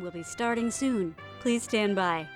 will be starting soon. Please stand by.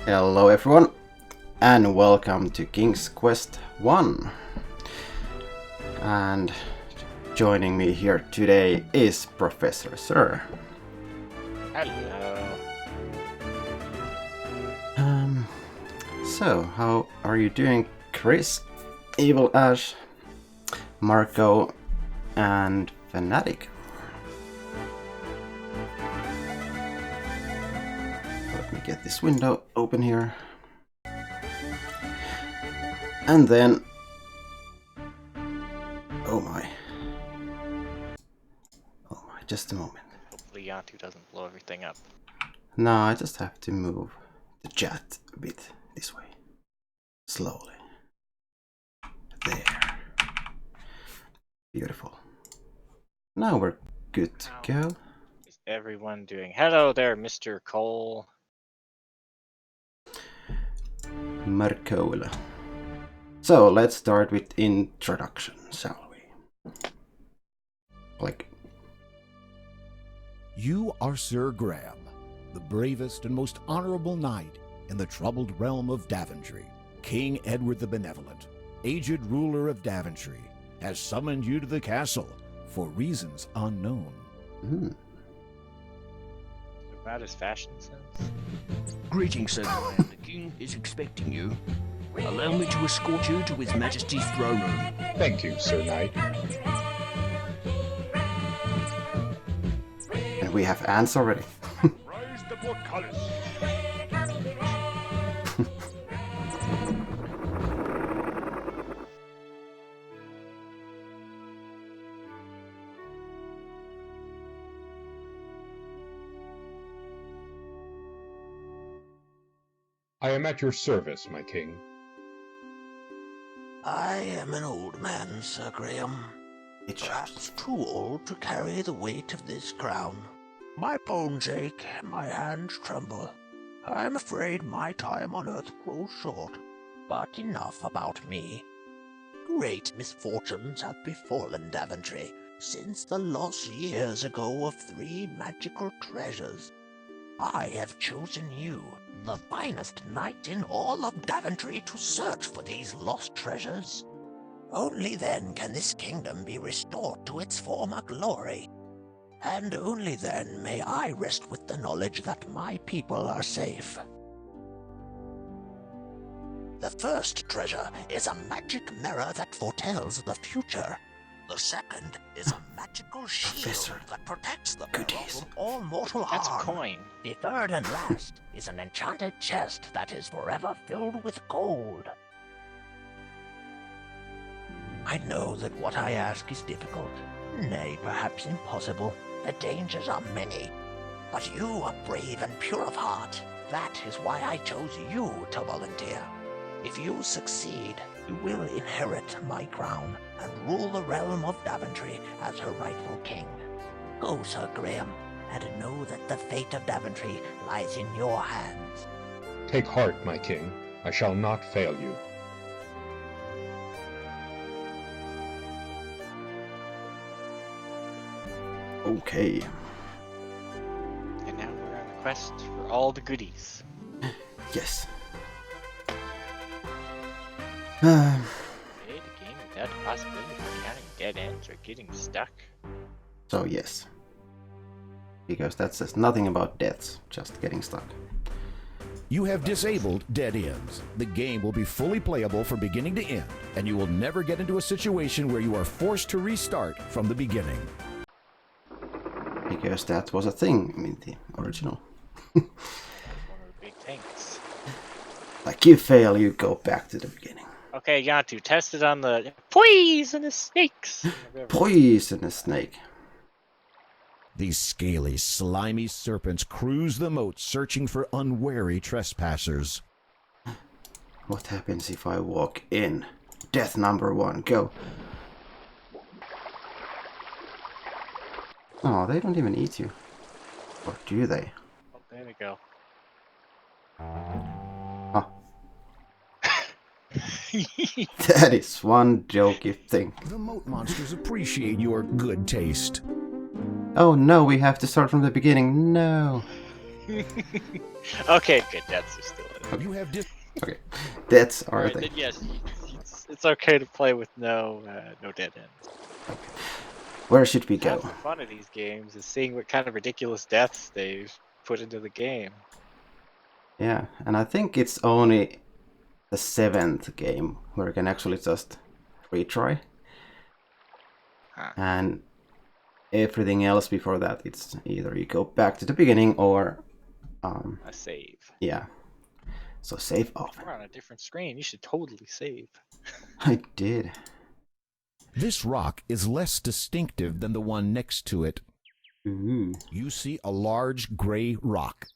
Hello everyone, and welcome to King's Quest 1. And joining me here today is Professor Sir. Hello. So, how are you doing, Chris, Evil Ash, Marco, and Fanatic? Let me get this window open here. And then... Oh my, just a moment. Hopefully Janttu doesn't blow everything up. No, I just have to move the chat a bit this way. Slowly. There. Beautiful. Now we're good to go. Is everyone doing? Hello there, Mr. Cole. Markoula. So let's start with introduction, shall we? Like, You are Sir Graham, the bravest and most honorable knight in the troubled realm of Daventry. King Edward the Benevolent, aged ruler of Daventry, has summoned you to the castle for reasons unknown. About his fashion sense. Greetings, Sir Graham. The king is expecting you. Allow me to escort you to His Majesty's throne room. Thank you, Sir Knight. and we have ants already. Rise the portcullis. I am at your service, my king. I am an old man, Sir Graham. It shows. Perhaps too old to carry the weight of this crown. My bones ache, my hands tremble. I'm afraid my time on earth grows short. But enough about me. Great misfortunes have befallen Daventry since the loss years ago of 3 magical treasures. I have chosen you, the finest knight in all of Daventry, to search for these lost treasures. Only then can this kingdom be restored to its former glory. And only then may I rest with the knowledge that my people are safe. The first treasure is a magic mirror that foretells the future. The second is a magical shield Professor. that protects the bearer Goodies. from all mortal That's a harm. coin. The third and last is an enchanted chest that is forever filled with gold. I know that what I ask is difficult, nay, perhaps impossible. The dangers are many, but you are brave and pure of heart. That is why I chose you to volunteer. If you succeed, you will inherit my crown and rule the realm of Daventry as her rightful king. Go, Sir Graham, and know that the fate of Daventry lies in your hands. Take heart, my king. I shall not fail you. Okay. And now we're on a quest for all the goodies. Yes. Create a game without the possibility of encountering dead ends or getting stuck. So yes. Because that says nothing about deaths, just getting stuck. You have disabled dead ends. The game will be fully playable from beginning to end, and you will never get into a situation where you are forced to restart from the beginning. Because that was a thing in the original. One of the big things. Like you fail, you go back to the beginning. Okay, Janttu, test it on the poisonous snakes. in the river. Poisonous snake. These scaly, slimy serpents cruise the moat searching for unwary trespassers. What happens if I walk in? Death number 1, go. Oh, they don't even eat you. Or do they? Oh, there we go. Oh, that is one jokey thing. The moat monsters appreciate your good taste. Oh no, we have to start from the beginning. No. Okay, good. That's still it. You have Okay, that's our Alright, thing. then yes, it's okay to play with no dead ends. Where should we Half go? the fun of these games is seeing what kind of ridiculous deaths they've put into the game. Yeah, and I think it's only the 7th game where you can actually just retry. Huh. And everything else before that, it's either you go back to the beginning or, A save. yeah. So save often. We're on a different screen. You should totally save. I did. This rock is less distinctive than the one next to it. Ooh. You see a large gray rock.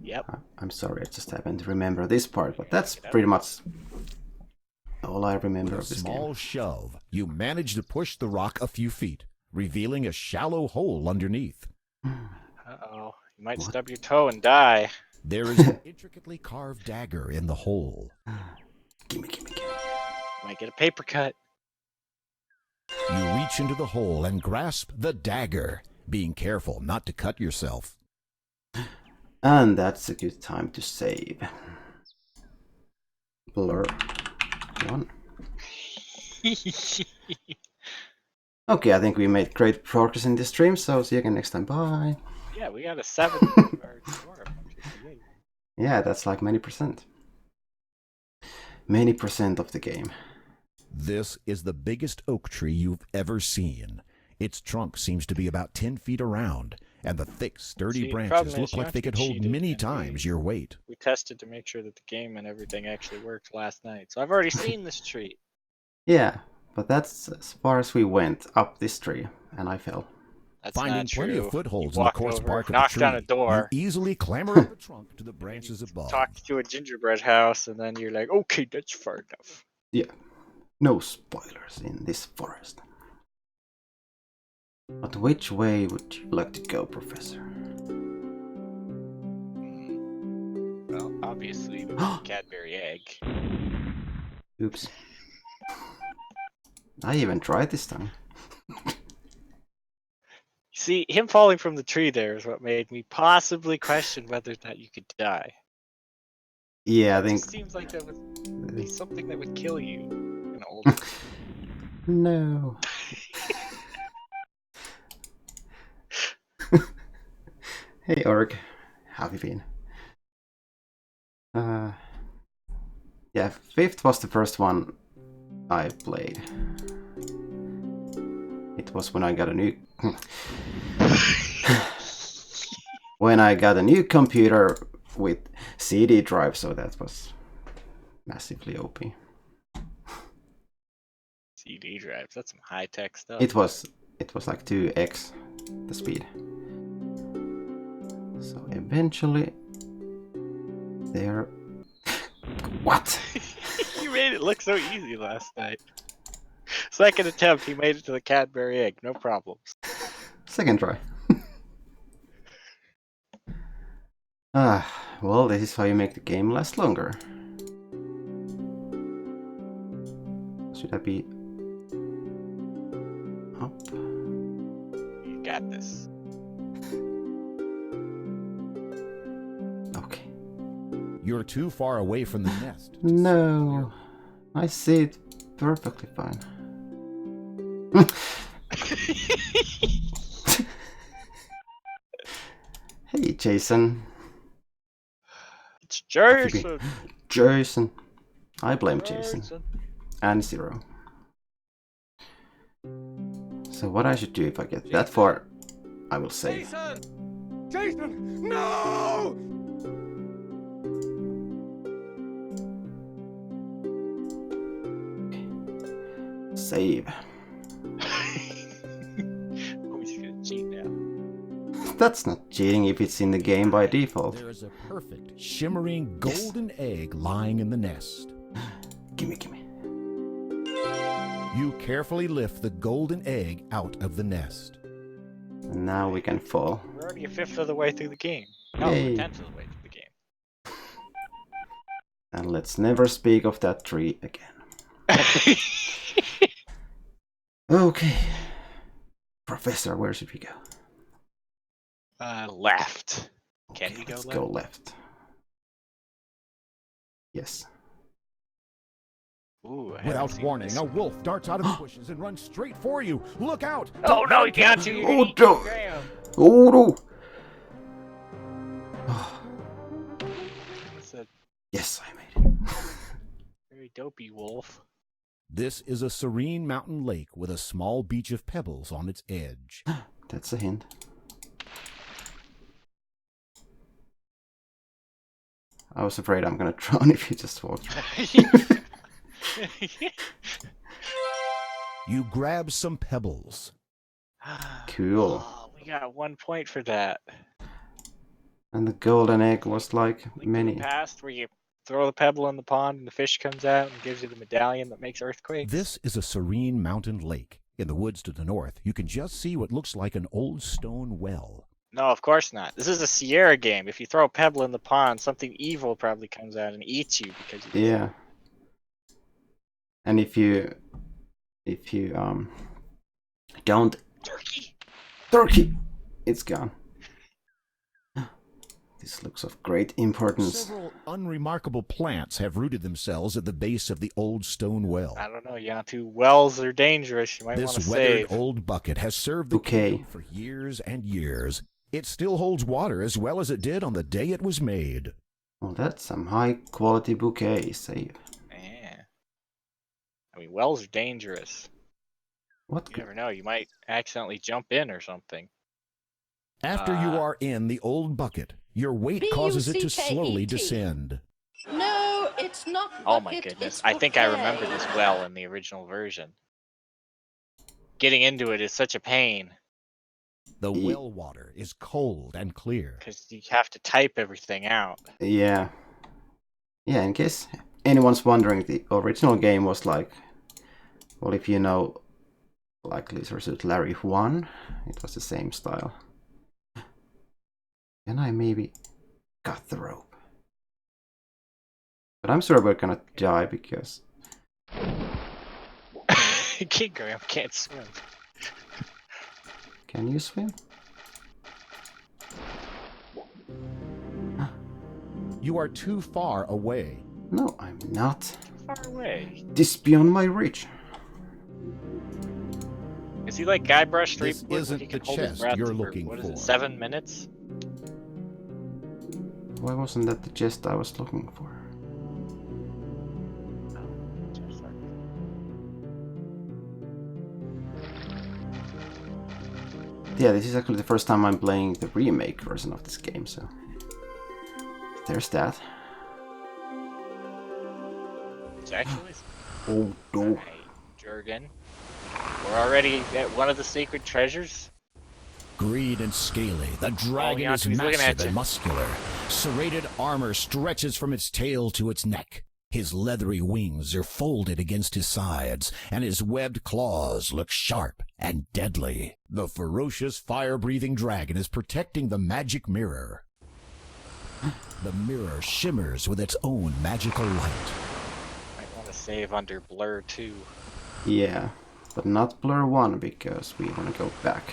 Yep. I'm sorry, I just happened to remember this part, but that's pretty much all I remember With of a this small game. shove, you manage to push the rock a few feet, revealing a shallow hole underneath. Uh-oh. You might What? stub your toe and die. There is an intricately carved dagger in the hole. Gimme. Might get a paper cut. You reach into the hole and grasp the dagger, being careful not to cut yourself. And that's a good time to save. Blur. One. Okay, I think we made great progress in this stream, so see you again next time. Bye. Yeah, we got a 7 or score. Yeah, that's like many percent. Many percent of the game. This is the biggest oak tree you've ever seen. Its trunk seems to be about 10 feet around, and the thick, sturdy See, the branches problem look is you like have they to could hold cheat it, many and times your weight. We tested to make sure that the game and everything actually worked last night. So I've already seen this tree. Yeah, but that's as far as we went up this tree, and I fell. That's Finding not plenty true. of footholds You in the walked coarse over, bark of the knocked tree, on a door, you easily clamber up the trunk to the branches above. talked to a gingerbread house, and then you're like, okay, that's far enough. Yeah, no spoilers in this forest. But which way would you like to go, Professor? Well, obviously, with the Cadbury egg. Oops. I even tried this time. See, him falling from the tree there is what made me possibly question whether or not you could die. Yeah, I It think... just seems like that would be something that would kill you in old. No. Hey, Org. How have you been? Yeah, 5th was the first one I played. It was when I got a new... when I got a new computer with CD drive, so that was massively OP. CD drives, that's some high-tech stuff. It was like 2x the speed. So eventually there... What? You made it look so easy last night. Second attempt, he made it to the Cadbury egg, no problems. Second try. Well, this is how you make the game last longer. Should I be up? You got this. Okay. You're too far away from the nest. to No, I see it perfectly fine. Hey, Jason. It's Jason. Jason. I blame Jason. And Zero. So what I should do if I get that far, I will save. Jason! Jason! No! Save. Oh, he's gonna cheat now. That's not cheating if it's in the game by default. There is a perfect, shimmering golden egg lying in the nest. Gimme. You carefully lift the golden egg out of the nest. And now we can fall. We're already a fifth of the way through the game. No, Yay. we're 10th of the way through the game. And let's never speak of that tree again. Okay. Professor, where should we go? Left. Can Okay, we go let's left? go left. Yes. Ooh, I haven't Without seen warning, this. a wolf darts out of the bushes and runs straight for you. Look out! Oh no, you can't do Oh, it! no. Oh no! It's a Yes, I made it. very dopey wolf. This is a serene mountain lake with a small beach of pebbles on its edge. That's a hint. I was afraid I'm gonna drown if you just walked. You grab some pebbles. Cool. Oh, we got 1 point for that. And the golden egg was like Like many. the past where you throw the pebble in the pond and the fish comes out and gives you the medallion that makes earthquakes. This is a serene mountain lake. In the woods to the north, you can just see what looks like an old stone well. No, of course not. This is a Sierra game. If you throw a pebble in the pond, something evil probably comes out and eats you because you. Yeah. And if you don't turkey, it's gone. This looks of great importance. Several unremarkable plants have rooted themselves at the base of the old stone well. I don't know, Janttu. Wells are dangerous. You might want to This weathered save. old bucket has served the kingdom for years and years. It still holds water as well as it did on the day it was made. Well, that's some high quality bouquet save. Yeah. I mean, wells are dangerous. What? You never know. You might accidentally jump in or something. After you are in the old bucket, your weight causes it to slowly descend. No, it's not. Oh my goodness. I think I remember this well in the original version. Getting into it is such a pain. The well water is cold and clear. Because you have to type everything out. Yeah. Yeah, in case anyone's wondering, the original game was like, well, if you know, like Leisure Suit Larry 1, it was the same style. And I maybe got the rope. But I'm sure we're gonna die because... King Graham can't swim. Can you swim? You are too far away. No, I'm not. Too far away. This is beyond my reach. Is he like Guybrush This Threepwood? isn't He can the hold his chest breath you're for, looking what is for. it, 7 minutes? Why wasn't that the chest I was looking for? Yeah, this is actually the first time I'm playing the remake version of this game, so... There's that. It's actually... Oh, no. Alright, Jurgen. We're already at one of the sacred treasures? Green and scaly, the dragon is Janttu, he's looking at massive you. and muscular. Serrated armor stretches from its tail to its neck. His leathery wings are folded against his sides, and his webbed claws look sharp and deadly. The ferocious fire-breathing dragon is protecting the magic mirror. The mirror shimmers with its own magical light. Might want to save under Blur 2. Yeah, but not Blur 1 because we want to go back.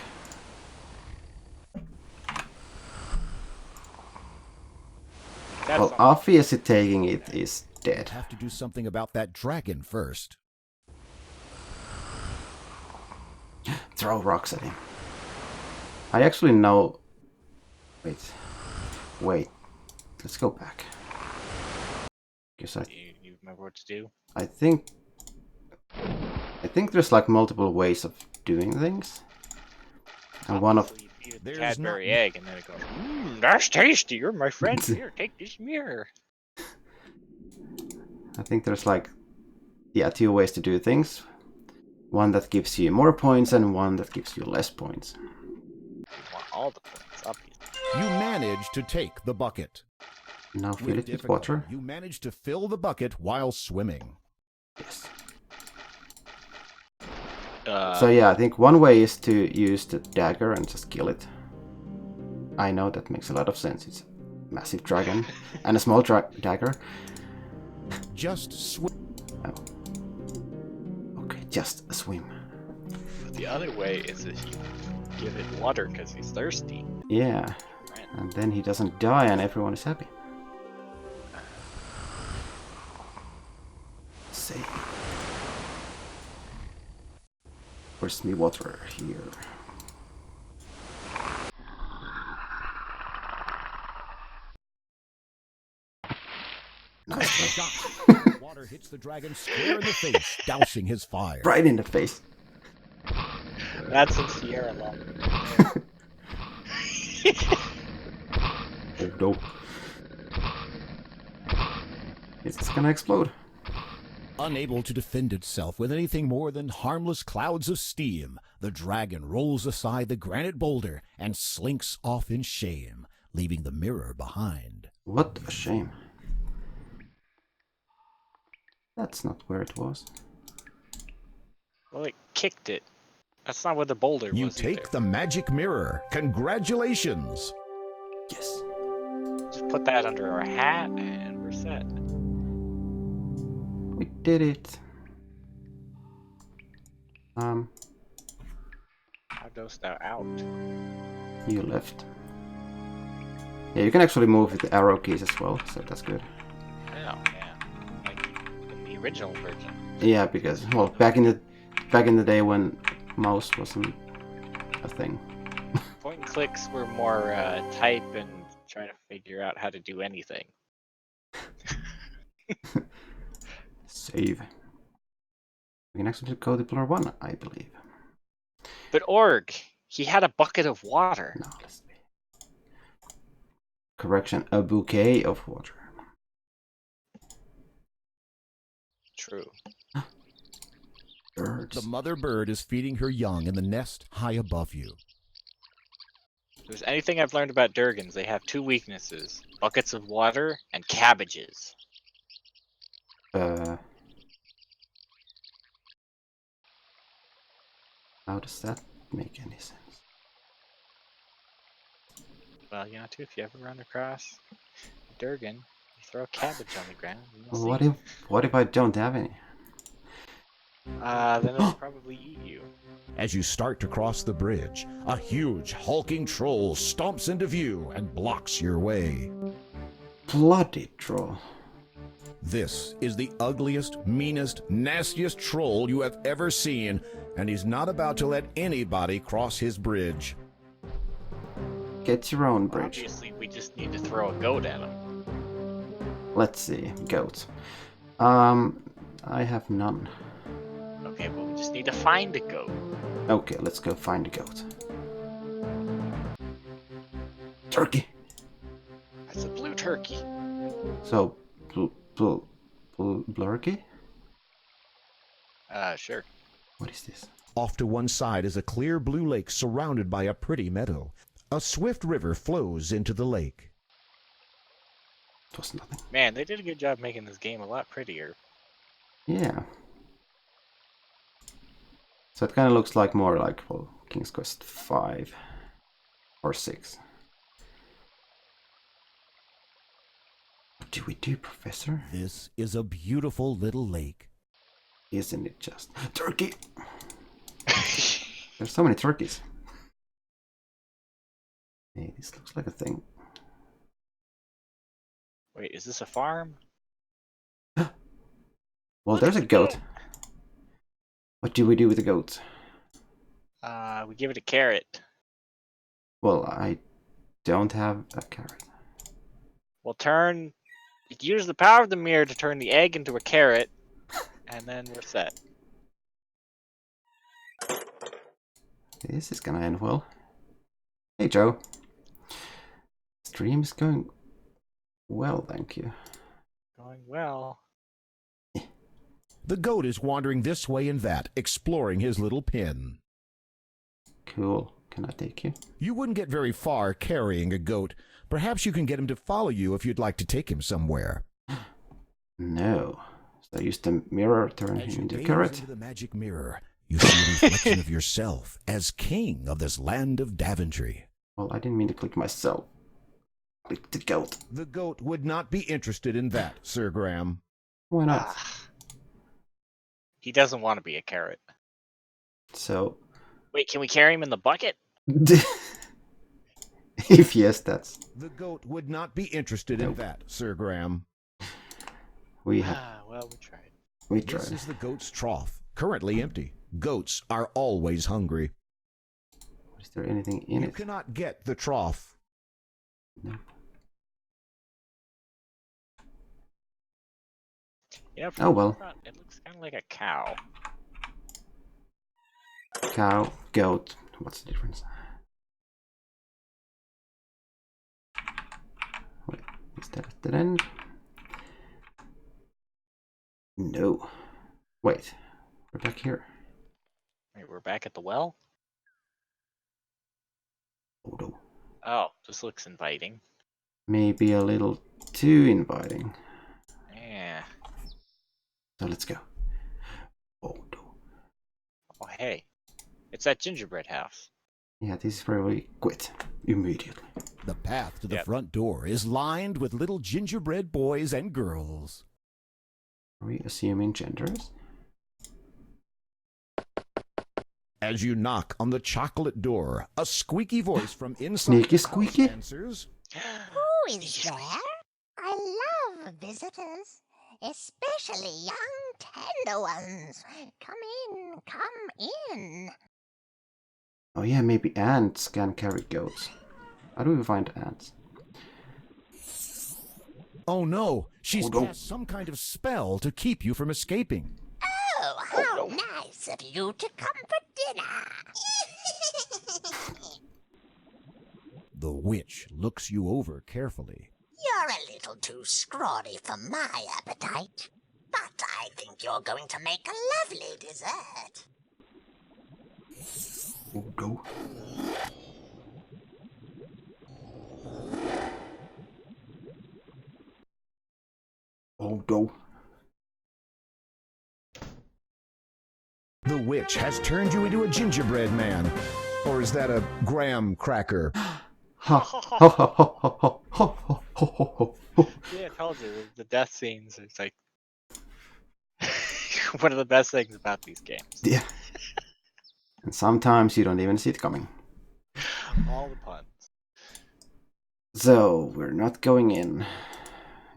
Well, obviously taking it is dead. Have to do something about that dragon first. Throw rocks at him. I actually know... Wait. Let's go back. Guess You remember what to do? I think there's like multiple ways of doing things. And one of... You feed it the Cadbury egg and then it goes, that's tasty, you're my friend, here, take this mirror. I think there's like... Yeah, 2 ways to do things. One that gives you more points and one that gives you less points. You want all the points, obviously. You manage to take the bucket. Now fill it with water. You manage to fill the bucket while swimming. Yes. Uh, So yeah, I think one way is to use the dagger and just kill it. I know that makes a lot of sense. It's a massive dragon and a small dagger. Just swim. Oh. Okay, just a swim. The other way is that you give it water because he's thirsty. Yeah, and then he doesn't die and everyone is happy. Save. Where's me water? Here. Nice. Shot. Water hits the dragon square in the face, dousing his fire. Right in the face. That's some Sierra law. Oh no. It's gonna explode. Unable to defend itself with anything more than harmless clouds of steam, the dragon rolls aside the granite boulder and slinks off in shame, leaving the mirror behind. What a shame. That's not where it was. Well, it kicked it. That's not what the boulder You was take either. the magic mirror. Congratulations! Yes. Just put that under our hat and we're set. We did it. How dost thou out? You left. Yeah, you can actually move with the arrow keys as well, so that's good. Oh, yeah. Like in the original version. Yeah, because well, back in the day when mouse wasn't a thing. Point and clicks were more type and trying to figure out how to do anything. Save. We can actually go to Blur 1, I believe. But Org, he had a bucket of water. No, let's see. Correction, a bouquet of water. True. Birds. The mother bird is feeding her young in the nest high above you. If there's anything I've learned about Durgans, they have two weaknesses. Buckets of water and cabbages. How does that make any sense? Well, Janttu, if you ever run across a Durgan, you throw a cabbage on the ground. And you'll What see. what if I don't have any? Then it'll probably eat you. As you start to cross the bridge, a huge, hulking troll stomps into view and blocks your way. Bloody troll. This is the ugliest, meanest, nastiest troll you have ever seen, and he's not about to let anybody cross his bridge. Get your own bridge. Obviously, we just need to throw a goat at him. Let's see. Goats. I have none. Okay, but we just need to find a goat. Okay, let's go find a goat. Turkey! That's a blue turkey. So, blurky? Sure. What is this? Off to one side is a clear blue lake surrounded by a pretty meadow. A swift river flows into the lake. It was nothing. Man, they did a good job making this game a lot prettier. Yeah. So it kind of looks like more like, well, King's Quest 5 or 6. What do we do, Professor? This is a beautiful little lake. Isn't it just turkey? There's so many turkeys. Hey, this looks like a thing. Wait, is this a farm? Well, there's a goat. What do we do with the goat? We give it a carrot. Well, I don't have a carrot. We'll use the power of the mirror to turn the egg into a carrot, and then we're set. This is gonna end well. Hey, Joe. Stream is going well, thank you. Going well. The goat is wandering this way and that, exploring his little pen. Cool. Can I take you? You wouldn't get very far carrying a goat. Perhaps you can get him to follow you if you'd like to take him somewhere. No. So I used the mirror to turn As him you into a gaze carrot. into the magic mirror, you see a reflection of yourself as king of this land of Daventry. Well, I didn't mean to click myself. Click the goat. The goat would not be interested in that, Sir Graham. Why not? He doesn't want to be a carrot. So, Wait, can we carry him in the bucket? if yes, that's... The goat would not be interested in that, Sir Graham. We have... Well, we tried. We This tried. is the goat's trough, currently empty. Goats are always hungry. Is there anything in You it? cannot get the trough. No. Yeah, Oh, well. It looks kind of like a cow. Cow, goat. What's the difference? Wait, is that at the end? No. Wait, we're back here. Wait, we're back at the well? Oh no. Oh, this looks inviting. Maybe a little too inviting. Yeah. So let's go. Oh no. Oh, hey. It's that gingerbread house. Yeah, this is where we quit immediately. The path to the front door is lined with little gingerbread boys and girls. Are we assuming genders? As you knock on the chocolate door, a squeaky voice from inside Sneaky the house squeaky? answers. Who is there? I love visitors, especially young tender ones. Come in. Oh yeah, maybe ants can carry goats. How do we find ants? Oh no, she's Oh, no. cast some kind of spell to keep you from escaping. Oh, how nice of you to come for dinner. The witch looks you over carefully. You're a little too scrawny for my appetite, but I think you're going to make a lovely dessert. Oh no. Oh no. The witch has turned you into a gingerbread man. Or is that a graham cracker? Ha ha ha ha ha ha ha ha ha. Yeah, I told you the death scenes. It's like one of the best things about these games. Yeah. And sometimes you don't even see it coming. All the puns. So, we're not going in.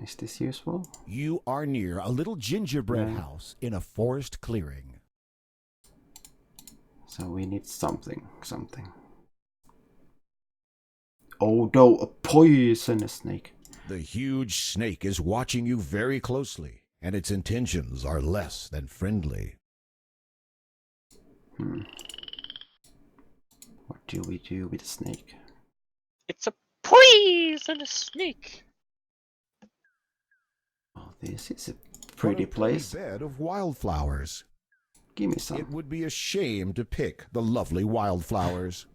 Is this useful? You are near a little gingerbread Yeah. house in a forest clearing. So we need something. Oh no, a poisonous snake. The huge snake is watching you very closely, and its intentions are less than friendly. What do we do with a snake? It's a poisonous snake. Oh, this is a pretty place. Bed of wildflowers. Give me some. It would be a shame to pick the lovely wildflowers.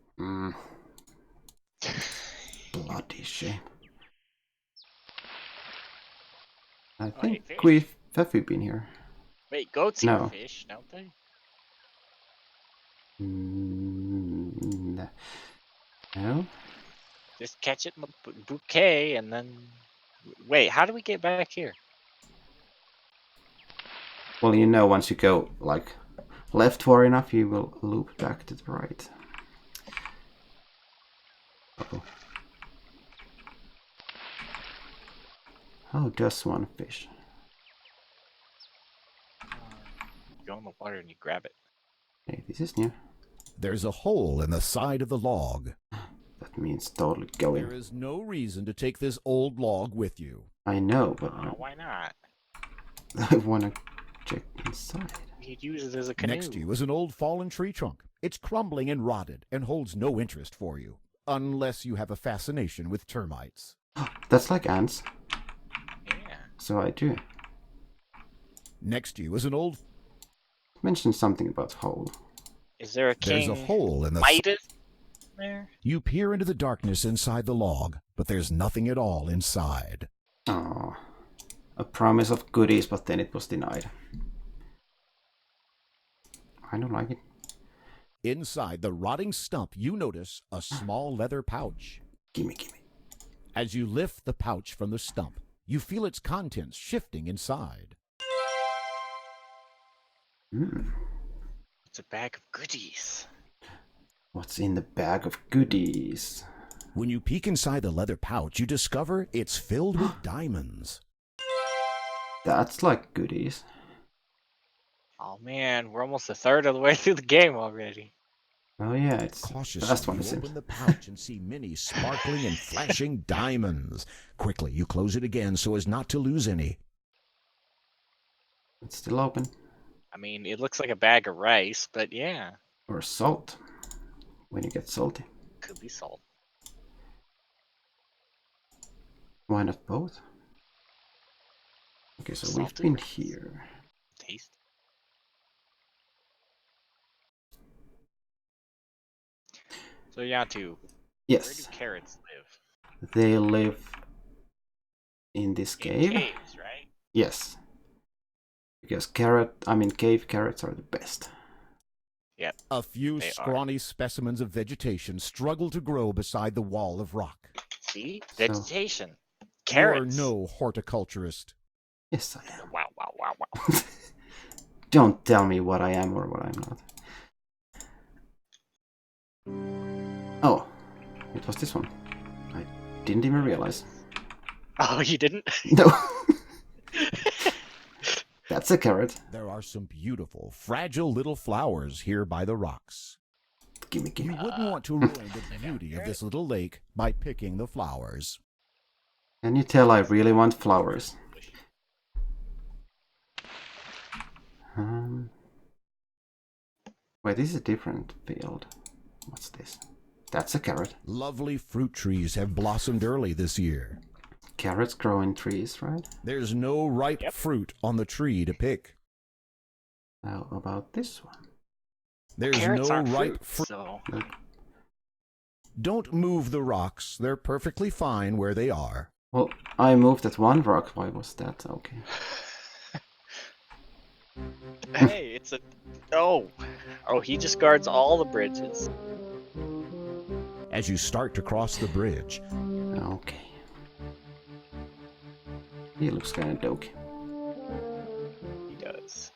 Bloody shame. I Oh, think hey, have we been here? Wait, goats No. eat fish, don't they? No. Just catch it in the bouquet and then. Wait, how do we get back here? Well, you know, once you go like left far enough, you will loop back to the right. Uh-oh. How does one fish? You go in the water and you grab it. Hey, this is new. There's a hole in the side of the log. That means totally going. There is no reason to take this old log with you. I know, but Why not? I wanna check inside. You'd use it as a canoe. Next to you is an old fallen tree trunk. It's crumbling and rotted and holds no interest for you, unless you have a fascination with termites. That's like ants. Yeah. So I do. Next to you is an old... Mention something about hole. Is there a king? There's a hole in the... Midas there? You peer into the darkness inside the log, but there's nothing at all inside. Oh, a promise of goodies, but then it was denied. I don't like it. Inside the rotting stump, you notice a small leather pouch. Gimme. As you lift the pouch from the stump, you feel its contents shifting inside. It's a bag of goodies. What's in the bag of goodies? When you peek inside the leather pouch, you discover it's filled with diamonds. That's like goodies. Oh man, we're almost a third of the way through the game already. Oh yeah, it's Cautiously, the last one, you it seems. open the pouch and see many sparkling and flashing diamonds. Quickly, you close it again so as not to lose any. It's still open. I mean, it looks like a bag of rice, but yeah. Or salt. When you get salty. Could be salt. Why not both? Okay, so we've Salted been rice. here. Taste. So Janttu, where do Yes, carrots live? they live in this In cave. caves, right? Yes. Because cave carrots are the best. Yep. A few They are. scrawny specimens of vegetation struggle to grow beside the wall of rock. See? So- Vegetation. You're Carrots. no horticulturist. Yes, I am. Wow, wow, wow, wow. Don't tell me what I am or what I'm not. Oh, it was this one. I didn't even realize. Oh, you didn't? No. That's a carrot. There are some beautiful, fragile little flowers here by the rocks. Gimme, You gimme. wouldn't want to ruin the beauty of this little lake by picking the flowers. Can you tell I really want flowers? Wait, this is a different field. What's this? That's a carrot. Lovely fruit trees have blossomed early this year. Carrots grow in trees, right? There's no ripe fruit on the tree to pick. How about this one? There's Carrots no aren't ripe fruit, fruit. so... Don't move the rocks. They're perfectly fine where they are. Well, I moved that one rock. Why was that? Okay. Hey, it's a... Oh. Oh, he just guards all the bridges. As you start to cross the bridge, Okay. He looks kind of dokey. He does.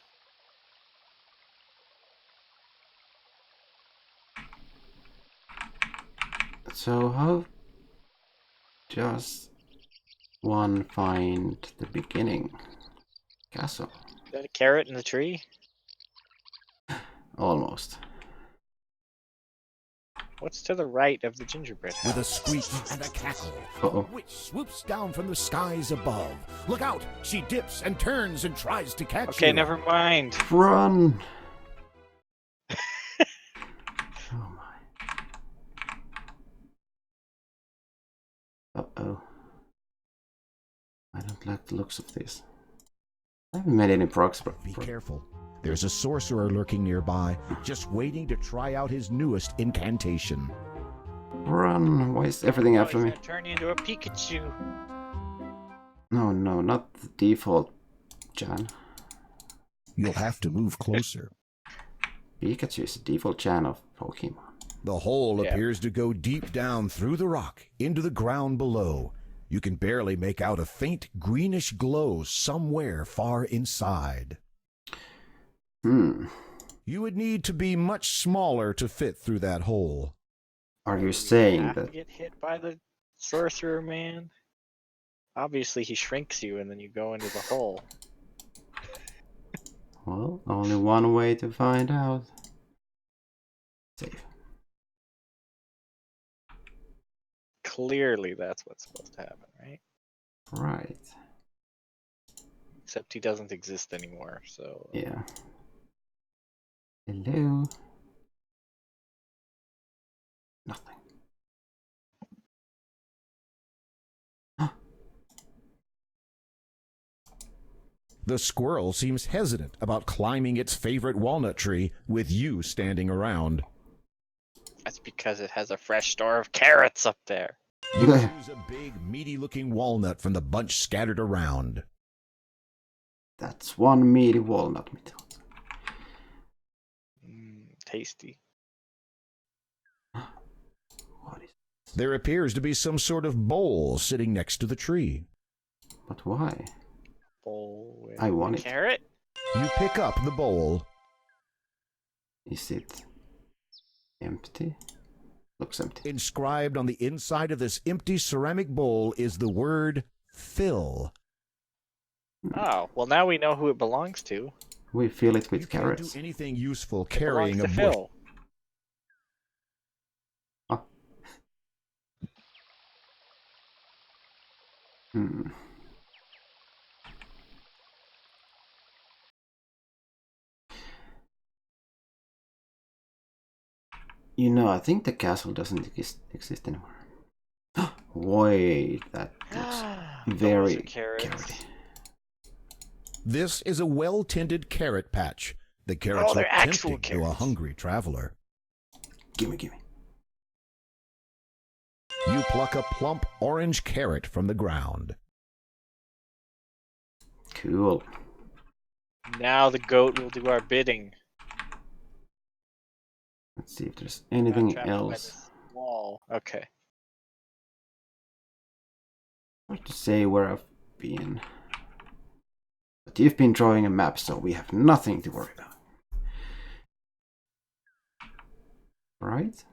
So how does one find the beginning castle? Is that a carrot in the tree? Almost. What's to the right of the gingerbread with a house? squeak and a cackle, Uh-oh. a witch swoops down from the skies above. Look out! She dips and turns and tries to catch you. Okay, never mind. Run! Oh my. Uh-oh. I don't like the looks of this. I haven't made any progress. Be careful. There's a sorcerer lurking nearby, just waiting to try out his newest incantation. Run! Why is everything after he's me? gonna turn you into a Pikachu. No, no, not the default, Jan. You'll have to move closer. Pikachu is the default Jan of Pokemon. The hole Yeah. appears to go deep down through the rock into the ground below. You can barely make out a faint greenish glow somewhere far inside. You would need to be much smaller to fit through that hole. Are you You saying have to that? get hit by the sorcerer man? Obviously, he shrinks you and then you go into the hole. Well, only one way to find out. Save. Clearly, that's what's supposed to happen, right? Right. Except he doesn't exist anymore, so... Yeah. Hello. Nothing. The squirrel seems hesitant about climbing its favorite walnut tree with you standing around. That's because it has a fresh store of carrots up there. You choose a big, meaty-looking walnut from the bunch scattered around. That's one meaty walnut. Tasty. What is? There appears to be some sort of bowl sitting next to the tree. But why? Bowl with I want a it. carrot? You pick up the bowl. Is it empty? Looks empty. Inscribed on the inside of this empty ceramic bowl is the word fill. Oh, well now we know who it belongs to. We fill it with You can't carrots. do anything useful It carrying a belongs to bush. Phil. Hmm. You know, I think the castle doesn't exist anymore. Wait, that looks very Those are carrots. carroty. This is a well-tended carrot patch. The carrots Oh, they're look actual tempting to a carrots. hungry traveler. Gimme, gimme. You pluck a plump orange carrot from the ground. Cool. Now the goat will do our bidding. Let's see if there's anything Trapped by else. this wall. Okay. Hard to say where I've been. But you've been drawing a map, so we have nothing to worry about. Right?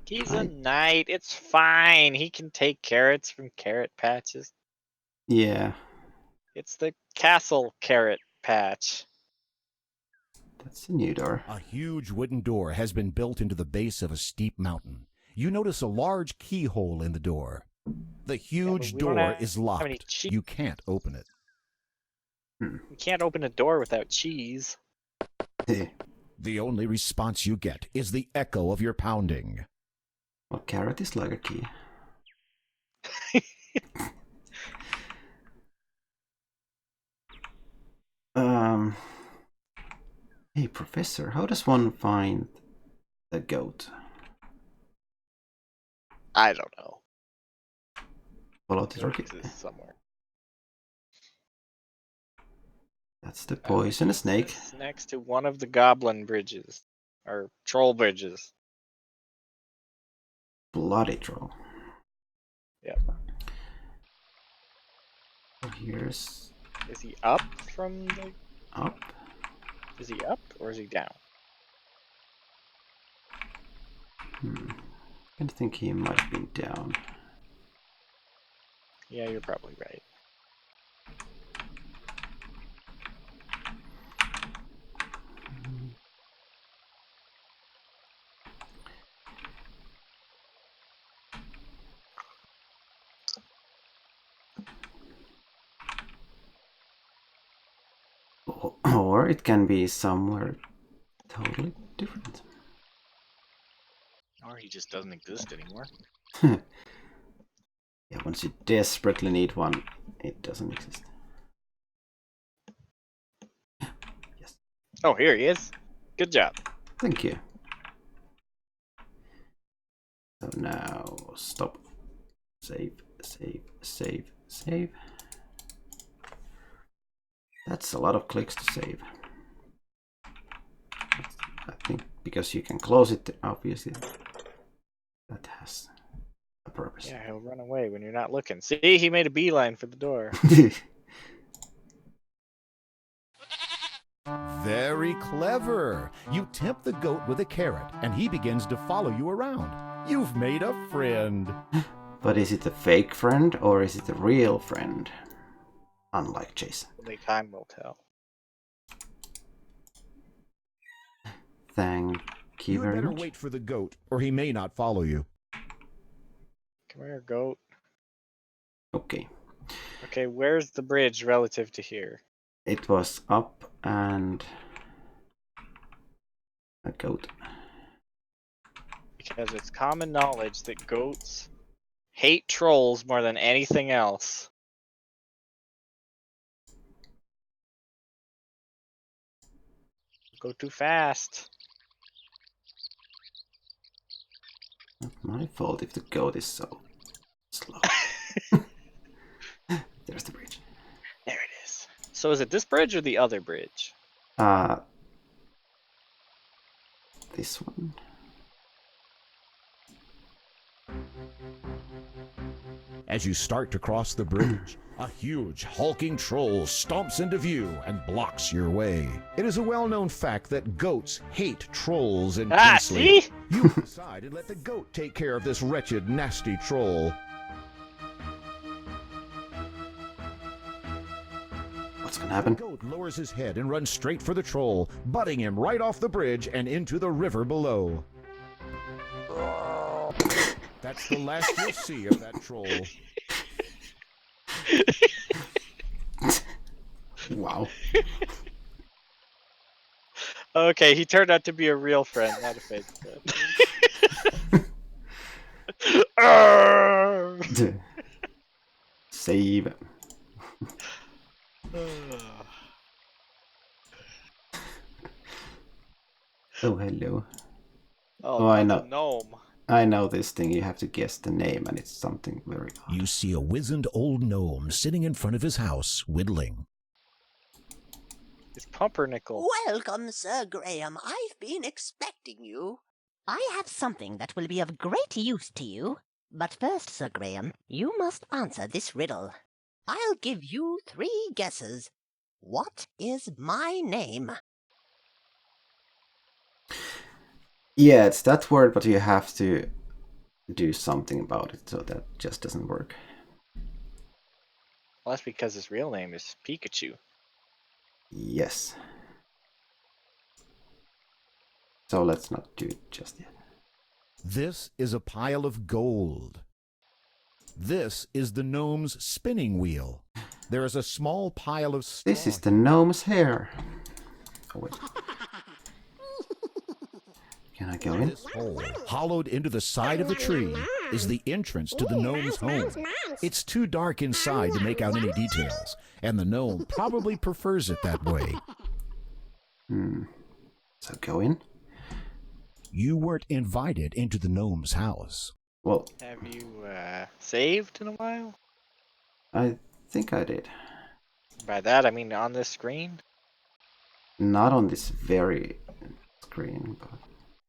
He's a knight. It's fine. He can take carrots from carrot patches. Yeah, It's the castle carrot patch. that's a new door. A huge wooden door has been built into the base of a steep mountain. You notice a large keyhole in the door. The huge we don't door have is any locked. cheese. You can't open it. We can't open a door without cheese. The only response you get is the echo of your pounding. Well, carrot is like a key. Hey, Professor, how does one find the goat? I don't know. Follow the Goat target. exists somewhere. That's the poisonous snake. It's next to one of the goblin bridges. Or troll bridges. Bloody troll. Yep. Here's Is he up from the... up. Is he up or is he down? I think he might have been down. Yeah, you're probably right. Or it can be somewhere totally different. Or he just doesn't exist anymore. Yeah, once you desperately need one, it doesn't exist. Yes. Oh, here he is. Good job. Thank you. So now stop. Save, save, save, save. That's a lot of clicks to save. I think because you can close it, obviously. That has a purpose. Yeah, he'll run away when you're not looking. See, he made a beeline for the door. Very clever. You tempt the goat with a carrot, and he begins to follow you around. You've made a friend. But is it a fake friend or is it a real friend? Unlike Jason. Only time will tell. Thank you You'd very better much. wait for the goat, or he may not follow you. Come here, goat. Okay. Okay, where's the bridge relative to here? It was up and a goat. Because it's common knowledge that goats hate trolls more than anything else. Go too fast. Not my fault if the goat is so slow. There's the bridge. There it is. So is it this bridge or the other bridge? This one. As you start to cross the bridge, a huge, hulking troll stomps into view and blocks your way. It is a well-known fact that goats hate trolls intensely. See? You decide and let the goat take care of this wretched, nasty troll. What's gonna happen? The goat lowers his head and runs straight for the troll, butting him right off the bridge and into the river below. That's the last you'll see of that troll. Wow. Okay, he turned out to be a real friend, not a fake friend. Save. Oh, hello. Oh, I that's know. a gnome. I know this thing. You have to guess the name, and it's something very odd. You see a wizened old gnome sitting in front of his house, whittling. It's Pumpernickel. Welcome, Sir Graham. I've been expecting you. I have something that will be of great use to you. But first, Sir Graham, you must answer this riddle. I'll give you 3 guesses. What is my name? Yeah, it's that word, but you have to do something about it, so that just doesn't work. Well, that's because his real name is Pikachu. Yes. So let's not do it just yet. This is a pile of gold. This is the gnome's spinning wheel. There is a small pile of straw. This is the gnome's hair. Oh wait. Can I go in? This hole, hollowed into the side of the tree, is the entrance to the gnome's home. It's too dark inside to make out any details, and the gnome probably prefers it that way. So go in. You weren't invited into the gnome's house. Well, Have you saved in a while? I think I did. By that I mean on this screen. Not on this very screen, but...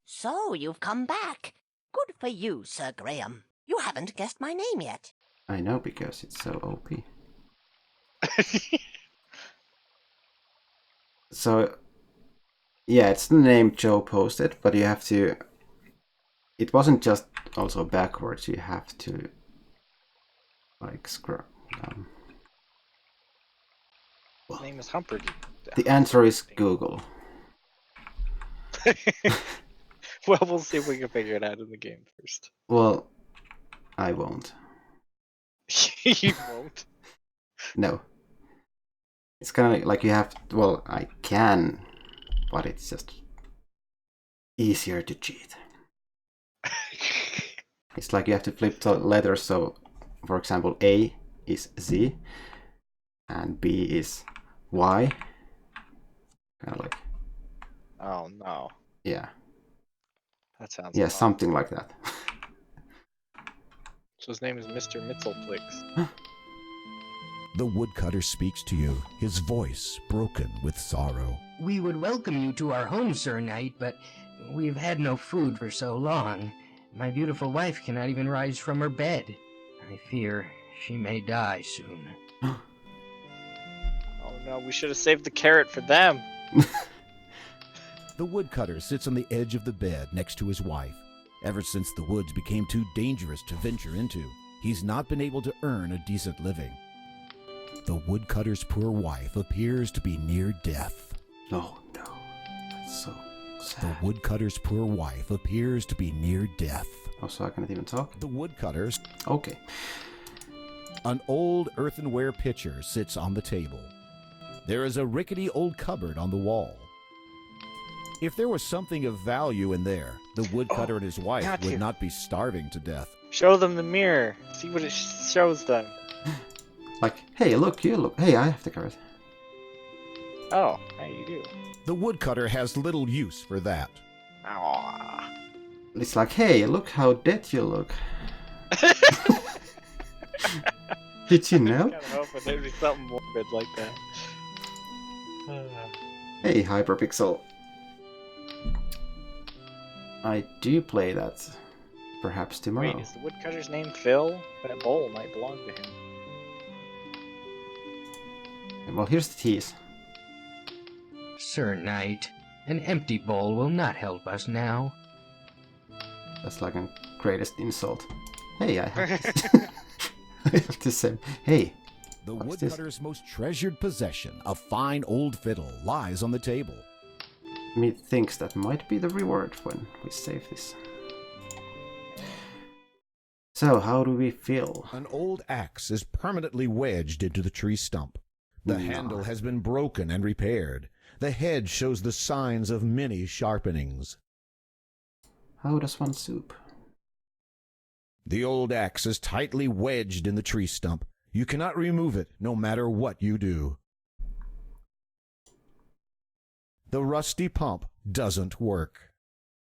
So you've come back. Good for you, Sir Graham. You haven't guessed my name yet. I know, because it's so OP. So, yeah, it's the name Joe posted, but you have to... It wasn't just also backwards, you have to... like, scroll down. His name is Humperdinck. The answer is Google. Well, we'll see if we can figure it out in the game first. Well, I won't. You won't. No. It's kind of like you have to, well, I can, but it's just easier to cheat. It's like you have to flip the letters, so for example A is Z and B is Y. Kind of like, Oh no. yeah. That sounds Yeah, wrong. something like that. So his name is Mr. Mitzelplix. The woodcutter speaks to you, his voice broken with sorrow. We would welcome you to our home, Sir Knight, but we've had no food for so long. My beautiful wife cannot even rise from her bed. I fear she may die soon. Oh no, we should have saved the carrot for them. The woodcutter sits on the edge of the bed next to his wife. Ever since the woods became too dangerous to venture into, he's not been able to earn a decent living. The woodcutter's poor wife appears to be near death. No, that's so The sad. woodcutter's poor wife appears to be near death. Oh, so I cannot even talk? The woodcutter's Okay. An old earthenware pitcher sits on the table. There is a rickety old cupboard on the wall. If there was something of value in there, the woodcutter and his wife got would you. not be starving to death. Show them the mirror. See what it shows them. Like, hey, look, you look. Hey, I have the carrot. Oh, how you do? The woodcutter has little use for that. Aww. It's like, hey, look how dead you look. Did you know? I was kinda hoping there'd be something morbid like that. Hey, Hyperpixel. I do play that perhaps tomorrow. Wait, is the woodcutter's name Phil? That bowl might belong to him. Well, here's the tease. Sir Knight, an empty bowl will not help us now. That's like a greatest insult. Hey, I have this. I have the same. Hey, The what's this? woodcutter's most treasured possession, a fine old fiddle, lies on the table. Methinks that might be the reward when we save this. So, how do we feel? An old axe is permanently wedged into the tree stump. The handle has been broken and repaired. The head shows the signs of many sharpenings. How does one soup? The old axe is tightly wedged in the tree stump. You cannot remove it, no matter what you do. The rusty pump doesn't work.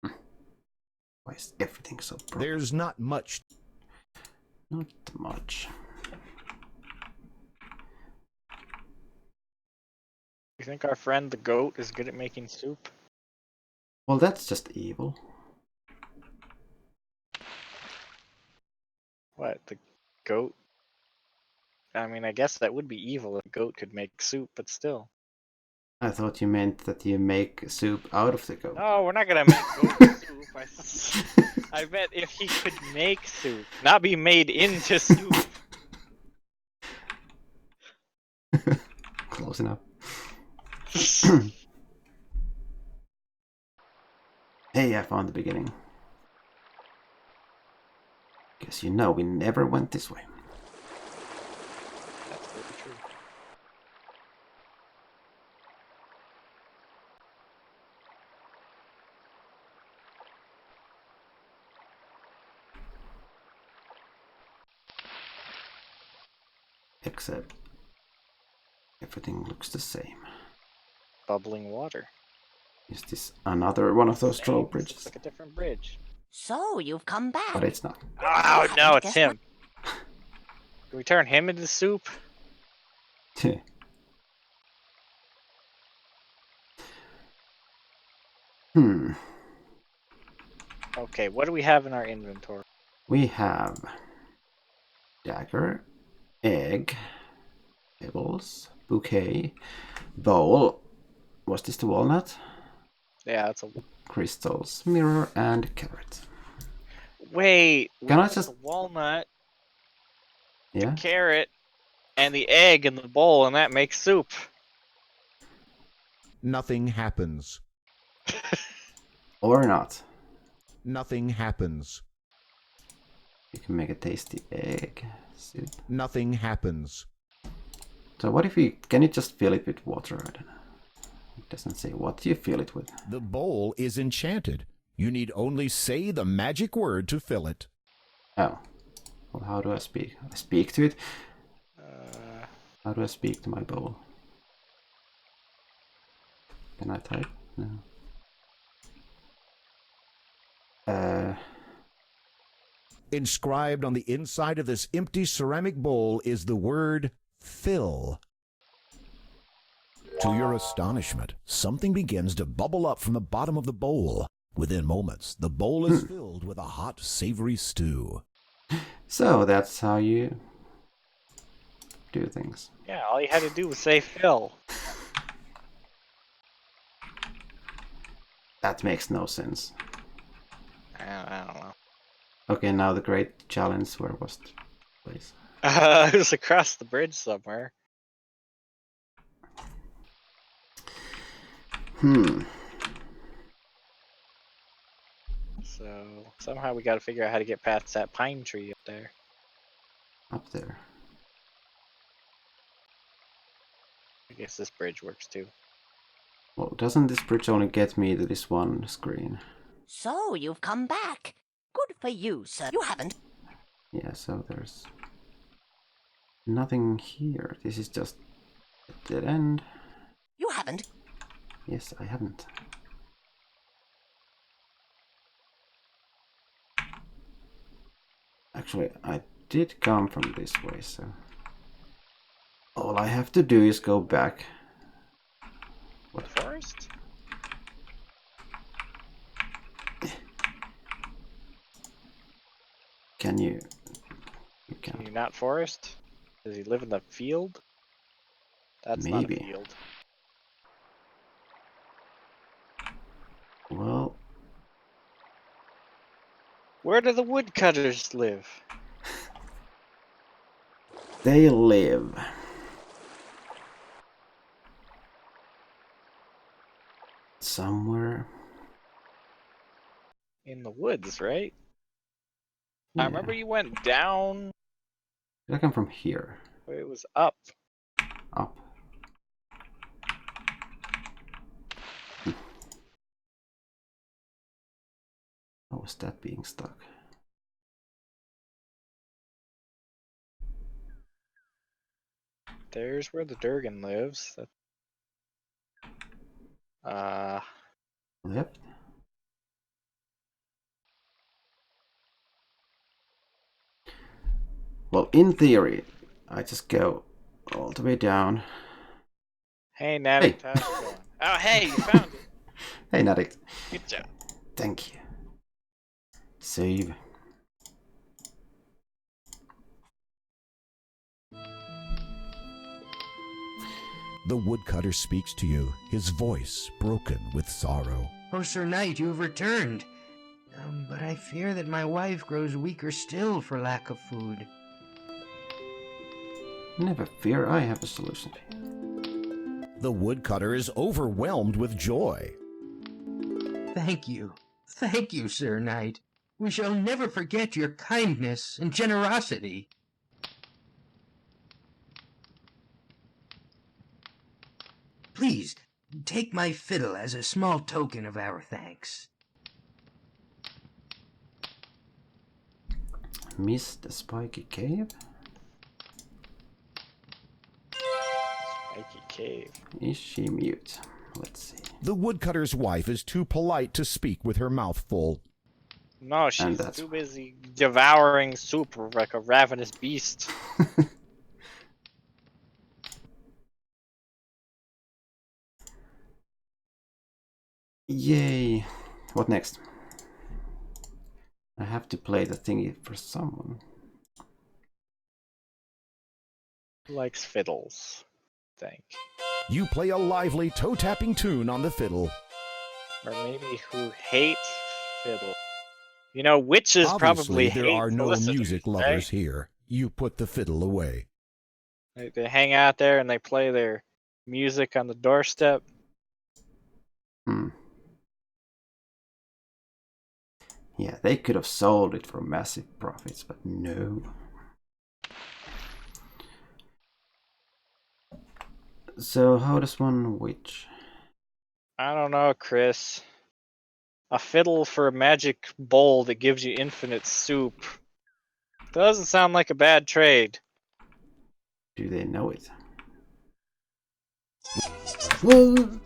Why is everything so broken? There's not much. Not much. You think our friend the goat is good at making soup? Well, that's just evil. What, the goat? I mean, I guess that would be evil if a goat could make soup, but still. I thought you meant that you make soup out of the goat. No, we're not gonna make goat soup. I bet if he could make soup, not be made into soup. Close enough. Hey, I found the beginning. Guess you know we never went this way. That's very true. Except everything looks the same. Bubbling water. Is this another one of those Same, troll this bridges? looks like a different bridge. So you've come back. But it's not. Oh no, it's him. Can we turn him into soup? Okay, what do we have in our inventory? We have dagger, egg, pebbles, bouquet, bowl. Was this the walnut? Yeah, that's a... Crystals, mirror, and carrot. Wait, Can I put just... the walnut, Yeah? the carrot, and the egg in the bowl, and that makes soup. Nothing happens. Or not. Nothing happens. You can make a tasty egg soup. Nothing happens. So what if you... Can you just fill it with water? I don't know. It doesn't say what you fill it with. The bowl is enchanted. You need only say the magic word to fill it. Oh. Well, how do I speak? I speak to it? How do I speak to my bowl? Can I type? No. Inscribed on the inside of this empty ceramic bowl is the word fill. To your astonishment, something begins to bubble up from the bottom of the bowl. Within moments, the bowl is filled with a hot, savory stew. So that's how you do things. Yeah, all you had to do was say fill. That makes no sense. I don't know. Okay, now the great challenge. Where was the place? It was across the bridge somewhere. So somehow we got to figure out how to get past that pine tree up there. Up there. I guess this bridge works too. Well, doesn't this bridge only get me to this one screen? So you've come back. Good for you, sir. You haven't. Yeah, so there's nothing here. This is just a dead end. You haven't. Yes, I haven't. Actually, I did come from this way, so all I have to do is go back. What forest? Can you? You Can can't. you not forest? Does he live in the field? That's not a Maybe. field. Well, Where do the woodcutters live? they live somewhere. In the woods, right? Yeah. I remember you went down. I come from here. But it was up. Up. How was that being stuck? There's where the Durgan lives. Left? Well, in theory, I just go all the way down. Hey, Natty, how's it going? Oh, hey, you found it. Hey, Natty. Good job. Thank you. Save. The woodcutter speaks to you, his voice broken with sorrow. Oh, Sir Knight, you have returned. But I fear that my wife grows weaker still for lack of food. Never fear, I have a solution for you. The woodcutter is overwhelmed with joy. Thank you. Thank you, Sir Knight. We shall never forget your kindness and generosity. Please, take my fiddle as a small token of our thanks. Miss the spiky cave? Spiky cave. Is she mute? Let's see. The woodcutter's wife is too polite to speak with her mouth full. No, she's too busy devouring soup like a ravenous beast. Yay! What next? I have to play the thingy for someone. Who likes fiddles? I think. You play a lively toe-tapping tune on the fiddle. Or maybe who hates fiddle. You know, witches Obviously, probably there hate are no solicitors, music lovers right? here. You put the fiddle away. They hang out there and they play their music on the doorstep. Yeah, they could have sold it for massive profits, but no. So how does one witch? I don't know, Chris. A fiddle for a magic bowl that gives you infinite soup. Doesn't sound like a bad trade. Do they know it?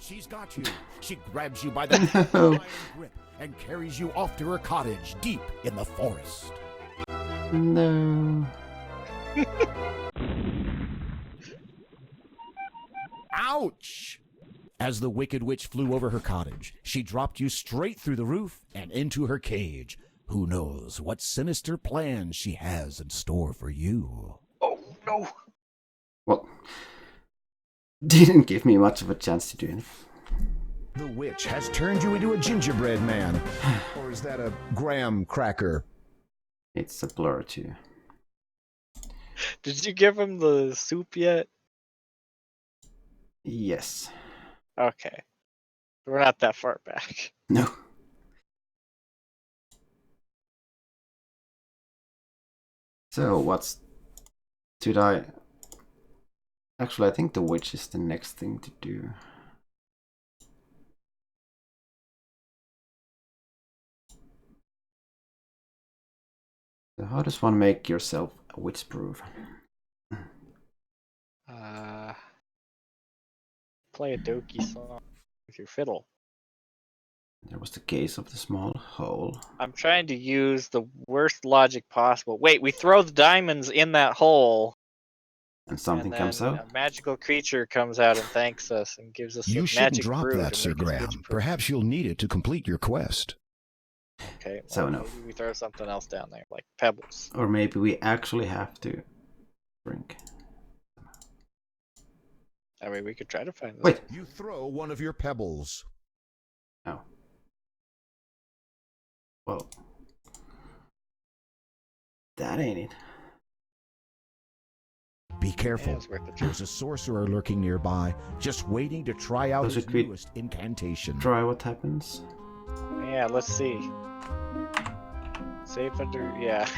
She's got you. She grabs you by the iron grip and carries you off to her cottage deep in the forest. No. Ouch! As the wicked witch flew over her cottage, she dropped you straight through the roof and into her cage. Who knows what sinister plans she has in store for you? Oh, no. Well, didn't give me much of a chance to do anything. The witch has turned you into a gingerbread man. Or is that a graham cracker? It's a blur too. Did you give him the soup yet? Yes. Okay. We're not that far back. No. So what's... Should I... Actually, I think the witch is the next thing to do. So how does one make yourself a witch-proof? Play a Doki song with your fiddle. There was the case of the small hole. I'm trying to use the worst logic possible. Wait, we throw the diamonds in that hole. And something comes out? A magical creature comes out and thanks us and gives us You a shouldn't magic drop brew that, to Sir make us Graham. witch-proof. Perhaps you'll need it to complete your quest. Okay, well, So no. maybe we throw something else down there, like pebbles. Or maybe we actually have to drink. I mean, we could try to find this. Wait. You throw one of your pebbles. Oh. Well. That ain't it. Be careful. Yeah, it's worth a try. There's a sorcerer lurking nearby, just waiting to try out his newest incantation. Try what happens. Yeah, let's see. Safe under... yeah.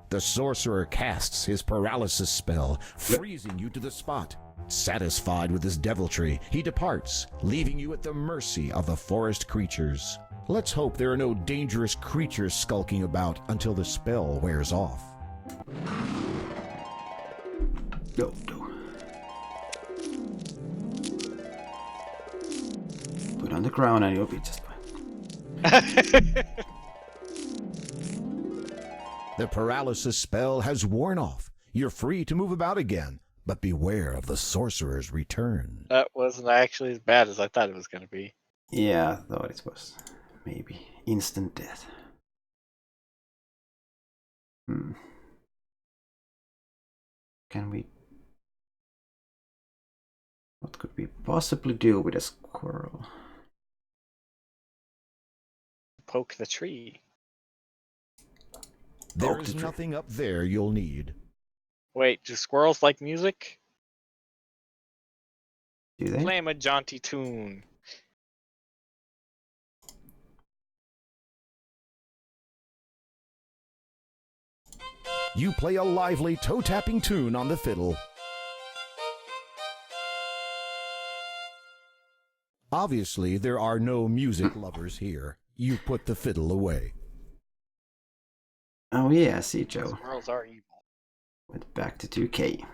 The sorcerer casts his paralysis spell, freezing you to the spot. Satisfied with his deviltry, he departs, leaving you at the mercy of the forest creatures. Let's hope there are no dangerous creatures skulking about until the spell wears off. Go. Put on the ground and you'll be just fine. The paralysis spell has worn off. You're free to move about again, but beware of the sorcerer's return. That wasn't actually as bad as I thought it was going to be. Yeah, I thought it was maybe instant death. Can we... What could we possibly do with a squirrel? Poke the tree. There's nothing up there you'll need. Wait, do squirrels like music? Do they? Play 'em a jaunty tune. You play a lively toe-tapping tune on the fiddle. Obviously, there are no music lovers here. You put the fiddle away. Oh yeah, I see, Joe. Squirrels are evil. Went back to 2K.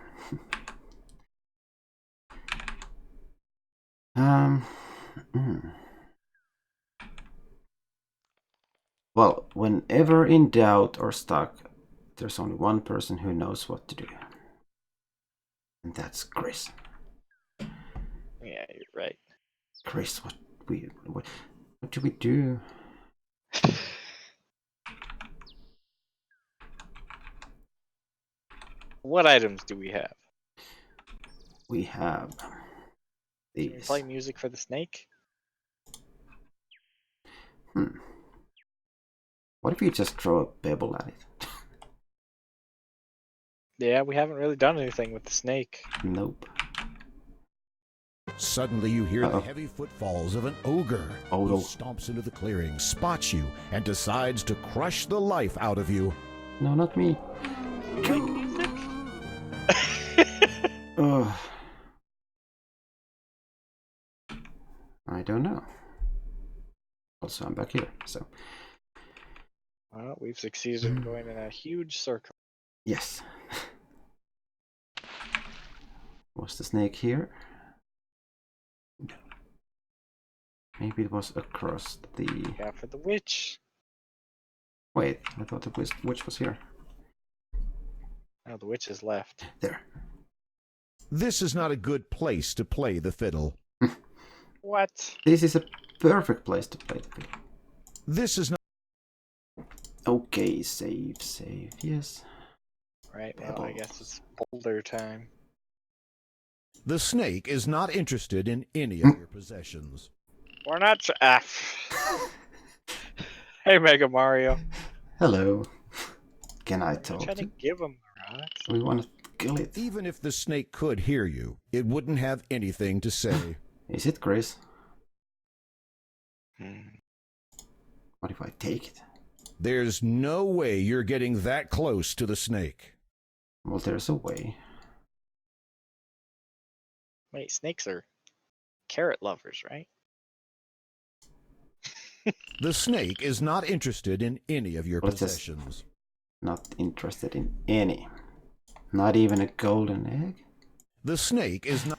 Well, whenever in doubt or stuck, there's only one person who knows what to do. And that's Chris. Yeah, you're right. Chris, what do we do? What items do we have? We have Can we these. play music for the snake? What if you just throw a pebble at it? Yeah, we haven't really done anything with the snake. Nope. Suddenly you hear the heavy footfalls of an ogre who stomps into the clearing, spots you, and decides to crush the life out of you. No, not me. Like music? I don't know. Also, I'm back here, so... Well, we've succeeded in going in a huge circle. Yes. Was the snake here? No. Maybe it was across the... Yeah, for the witch. Wait, I thought the witch was here. No, the witch is left. There. This is not a good place to play the fiddle. What? This is a perfect place to play the fiddle. This is not... Okay, save, yes. Right, well, I guess it's boulder time. The snake is not interested in any of your possessions. We're not... Hey, Mega Mario. Hello. Can I talk Trying to give him the rocks. We want to kill it. Even if the snake could hear you, it wouldn't have anything to say. Is it Chris? What if I take it? There's no way you're getting that close to the snake. Well, there's a way. Wait, snakes are carrot lovers, right? The snake is not interested in any of your possessions. Not interested in any. Not even a golden egg? The snake is not...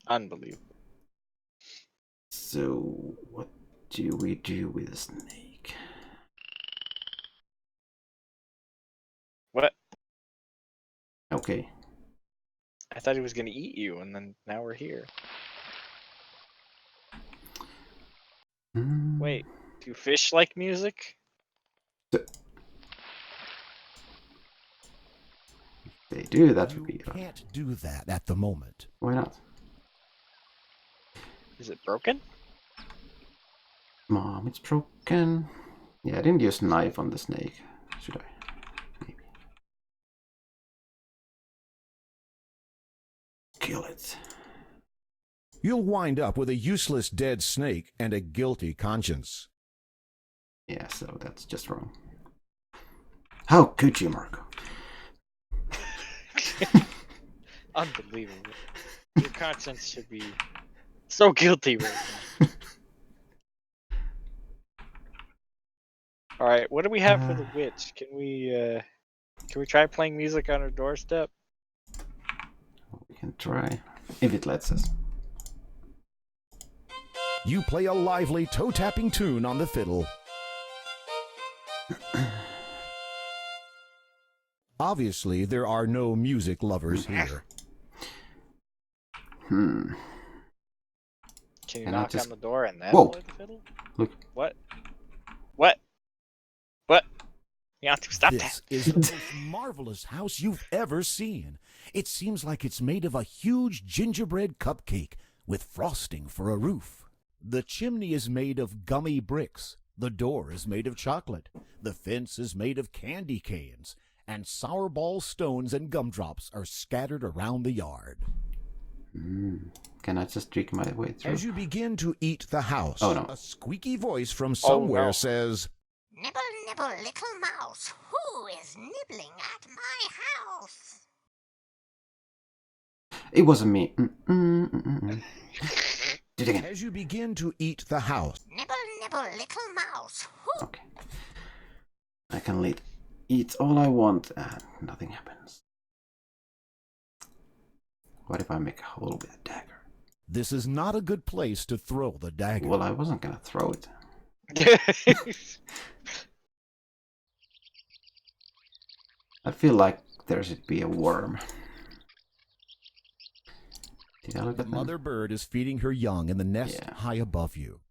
Unbelievable. So, what do we do with a snake? What? Okay. I thought he was going to eat you, and then now we're here. Wait, do fish like music? If they do, that would be... You can't do that at the moment. Why not? Is it broken? Mom, it's broken. Yeah, I didn't use knife on the snake. Should I? Maybe. Kill it. You'll wind up with a useless dead snake and a guilty conscience. Yeah, so that's just wrong. How could you, Marco? Unbelievable. Your conscience should be so guilty right now. Alright, what do we have for the witch? Can we try playing music on her doorstep? We can try, if it lets us. You play a lively toe-tapping tune on the fiddle. Obviously, there are no music lovers here. Hmm. Can you And I knock just- on the door and then Whoa. play the fiddle? Look. What? What? What? You have to stop This that. is the most marvelous house you've ever seen. It seems like it's made of a huge gingerbread cupcake with frosting for a roof. The chimney is made of gummy bricks. The door is made of chocolate. The fence is made of candy canes. And sour ball stones and gumdrops are scattered around the yard. Can I just drink my way through? As you begin to eat the house, Oh, no. a squeaky voice from somewhere no. says, Nibble, nibble, little mouse. Who is nibbling at my house? It wasn't me. Do it again. as you begin to eat the house, Nibble, nibble, little mouse. Who? Okay. I can eat all I want and nothing happens. What if I make a hole with a dagger? this is not a good place to throw the dagger. Well, I wasn't gonna throw it. I feel like there should be a worm. Did I look The at them? mother bird is feeding her young in the nest Yeah. high above you.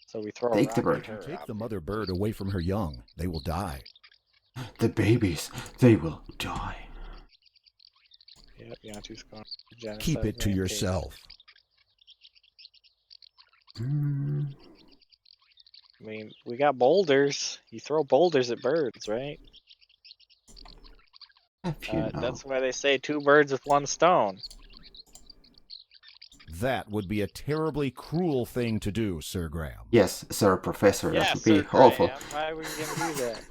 So we throw Take a the rock bird. at her. Take the mother bird away from her young. They will die. The babies, they will die. Yep, Janttu's going to genocide Keep it to rampage. yourself. Mm, I mean, we got boulders. You throw boulders at birds, right? if you know. That's why they say 2 birds with 1 stone. That would be a terribly cruel thing to do, Sir Graham. Yes, Sir Professor, Yeah, that would be Sir awful. Graham, why were you going to do that?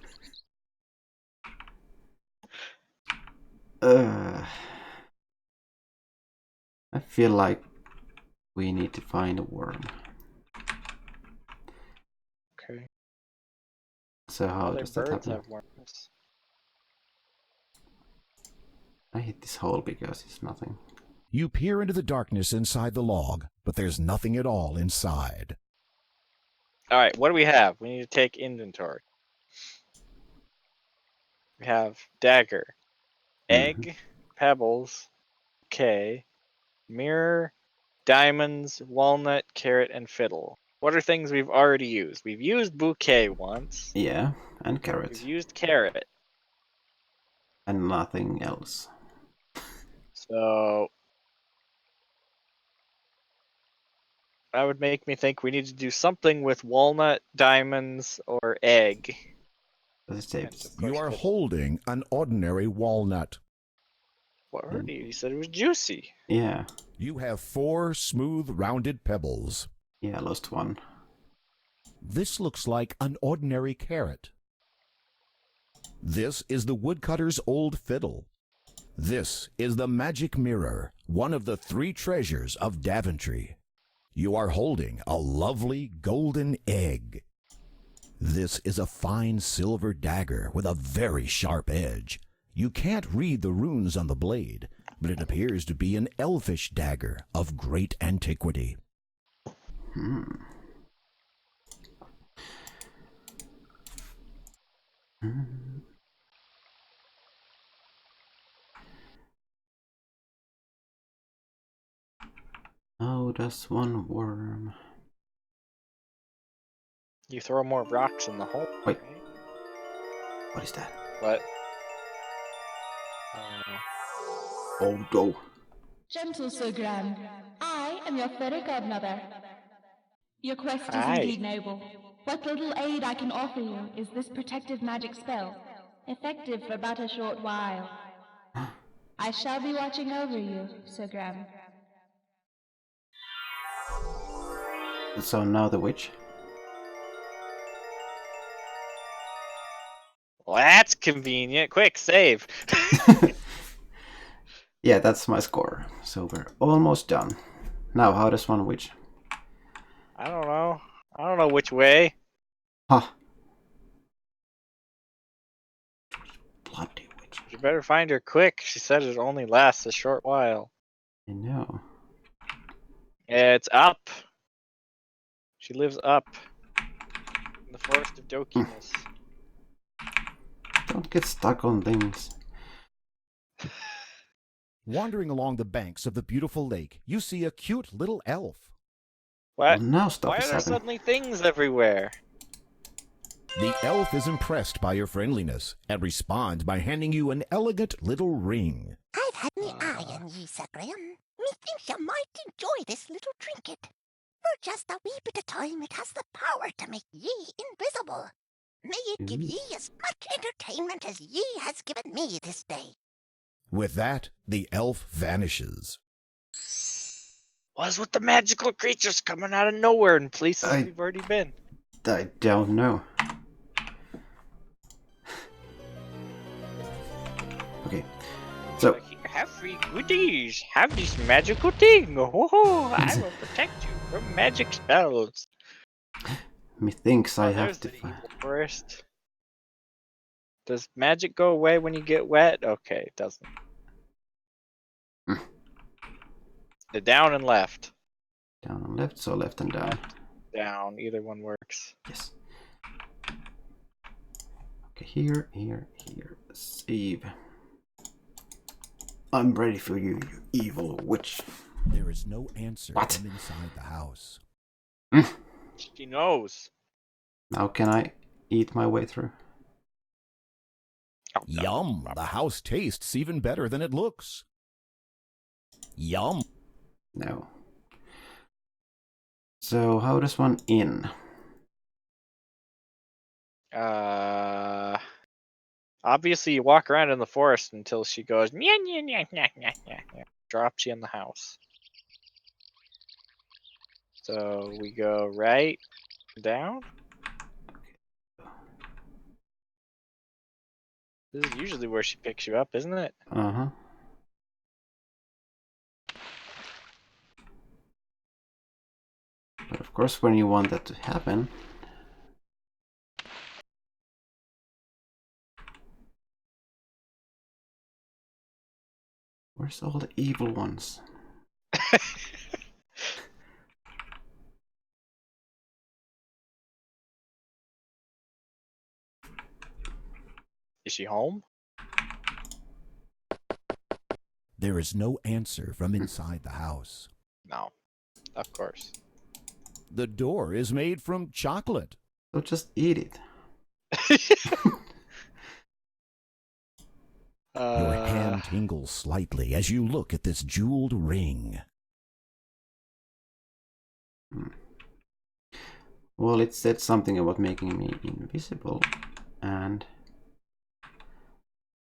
I feel like we need to find a worm. Okay. So how Other does that birds happen? have worms. I hit this hole because it's nothing. You peer into the darkness inside the log, but there's nothing at all inside. Alright, what do we have? We need to take inventory. We have dagger, egg, pebbles, okay, mirror, diamonds, walnut, carrot, and fiddle. What are things we've already used? We've used bouquet once. Yeah, and carrot. We've used carrot. And nothing else. So that would make me think we need to do something with walnut, diamonds, or egg. But it's And safe. of course You are fiddle. holding an ordinary walnut. What hurt you? You said it was juicy. Yeah, You have 4 smooth, rounded pebbles. yeah, I lost one. This looks like an ordinary carrot. This is the woodcutter's old fiddle. This is the magic mirror, one of the 3 treasures of Daventry. You are holding a lovely golden egg. This is a fine silver dagger with a very sharp edge. You can't read the runes on the blade, but it appears to be an elfish dagger of great antiquity. How does one worm? You throw more rocks in the hole. Wait. Right? What is that? What? Oh no. Gentle Sir Graham, I am your fairy godmother. Your quest is Aye. indeed noble. What little aid I can offer you is this protective magic spell, effective for but a short while. I shall be watching over you, Sir Graham. So now the witch. Well, that's convenient. Quick, save. Yeah, that's my score. So we're almost done. Now, how does one witch? I don't know. I don't know which way. Huh. Bloody witch. You better find her quick. She said it only lasts a short while. I know. It's up. She lives up in the forest of Dokiness. Don't get stuck on things. Wandering along the banks of the beautiful lake, you see a cute little elf. What? Well, now stuff Why is are there happening. suddenly things everywhere? The elf is impressed by your friendliness and responds by handing you an elegant little ring. I've had me eye on ye, Sir Graham. Methinks you might enjoy this little trinket. For just a wee bit of time, it has the power to make ye invisible. May it give ye as much entertainment as ye has given me this day. With that, the elf vanishes. What's with the magical creatures coming out of nowhere in places we've already been? I don't know. Okay, so Have free goodies. Have this magical thing. Oh, I will protect you from magic spells. methinks I have There's to the find. evil forest. Does magic go away when you get wet? Okay, it doesn't. The down and left. Down and left, so left and down. Down, either one works. Yes. Okay, here. Save. I'm ready for you, you evil witch. There is no answer What? from inside the house. She knows. Now can I eat my way through? Yum! The house tastes even better than it looks. Yum! No. So how does one in? Obviously you walk around in the forest until she goes nya nya nya nya nya nya, drops you in the house. So we go right, down. This is usually where she picks you up, isn't it? Uh-huh. But of course, when you want that to happen, where's all the evil ones? Is she home? There is no answer from inside the house. No, of course. The door is made from chocolate. So just eat it. Your hand tingles slightly as you look at this jeweled ring. Well, it said something about making me invisible, and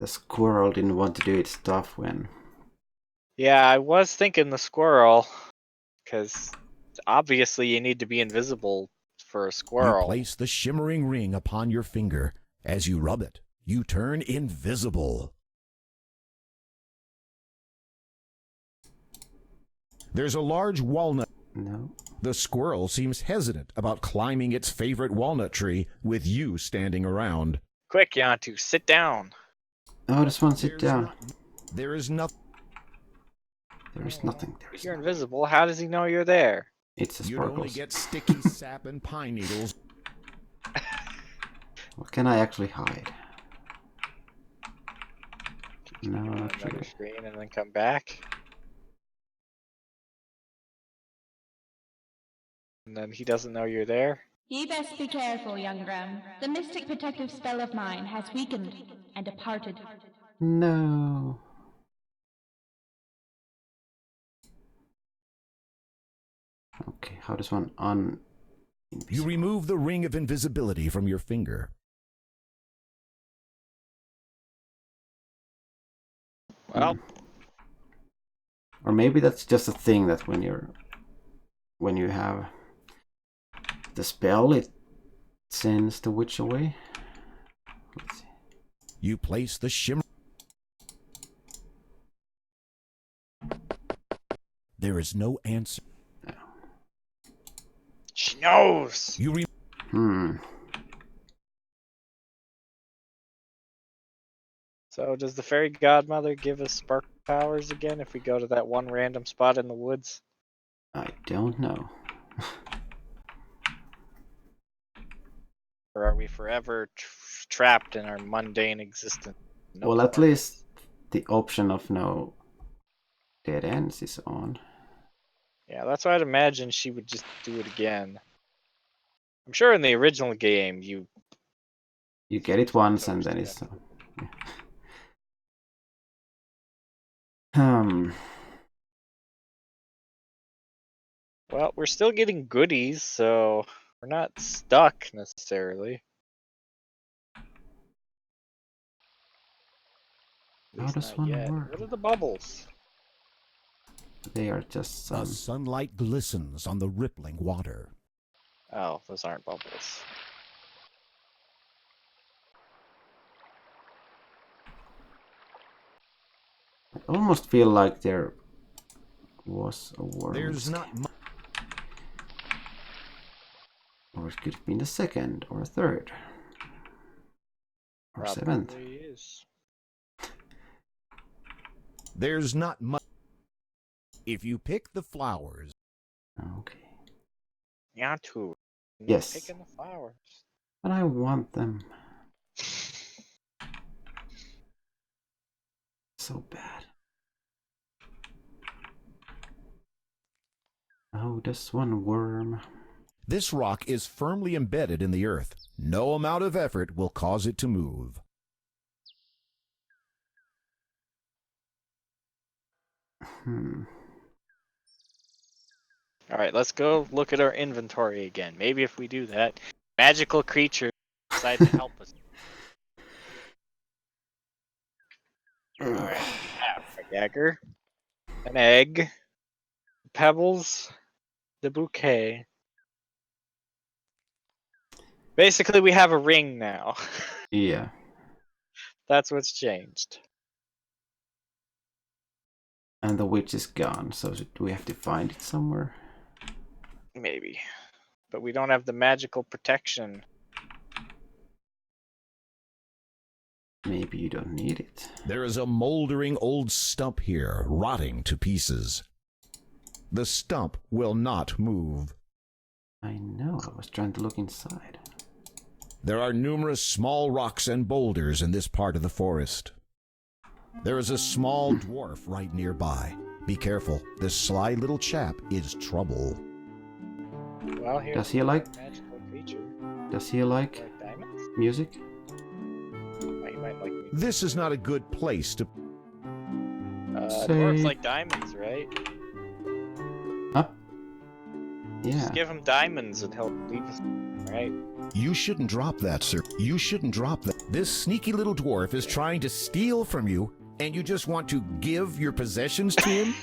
the squirrel didn't want to do its stuff when... Yeah, I was thinking the squirrel, because obviously you need to be invisible for a squirrel. You place the shimmering ring upon your finger. As you rub it, you turn invisible. There's a large walnut. No. The squirrel seems hesitant about climbing its favorite walnut tree with you standing around. Quick, Janttu, sit down. Oh, this one, sit down. There is nothing. There is nothing. If you're invisible, how does he know you're there? It's a You'd only sparkles. get sticky sap and pine needles. What can I actually hide? No, Another not really. screen and then come back. And then he doesn't know you're there. Ye best be careful, young Graham. The mystic protective spell of mine has weakened and departed. No. Okay, how does one You remove the ring of invisibility from your finger. Well, or maybe that's just a thing that when you have the spell, it sends the witch away. Let's see. You place the shimmer. There is no answer. she knows. You So does the fairy godmother give us spark powers again if we go to that one random spot in the woods? I don't know. Or are we forever trapped in our mundane existence. No well, at progress. least the option of no dead ends is on. Yeah, that's why I'd imagine she would just do it again. I'm sure in the original game you get it once and then it's Well, we're still getting goodies, so we're not stuck necessarily. At How least does not one yet. work? What are the bubbles? They are just some... The sunlight glistens on the rippling water. Oh, those aren't bubbles. I almost feel like there was a worm. There's not much. Or it could have been the second or third. Or seventh. Is. There's not much. If you pick the flowers. Okay. Janttu. Yes. Picking the flowers. But I want them. So bad. Oh, this one worm. This rock is firmly embedded in the earth. No amount of effort will cause it to move. Alright, let's go look at our inventory again. Maybe if we do that, magical creatures decide to help us. Alright, we have a dagger, an egg, pebbles, the bouquet. Basically, we have a ring now. Yeah. That's what's changed. And the witch is gone, so do we have to find it somewhere? Maybe. But we don't have the magical protection. Maybe you don't need it. There is a moldering old stump here, rotting to pieces. The stump will not move. I know, I was trying to look inside. There are numerous small rocks and boulders in this part of the forest. There is a small dwarf right nearby. Be careful, this sly little chap is trouble. Well, here's Does he like magical creature. Does he like diamonds? music? Oh, he might like music. This is not a good place to... Dwarves like diamonds, right? Huh? Yeah. Just give him diamonds and he'll leave us, right? You shouldn't drop that, sir. You shouldn't drop that. This sneaky little dwarf is trying to steal from you, and you just want to give your possessions to him?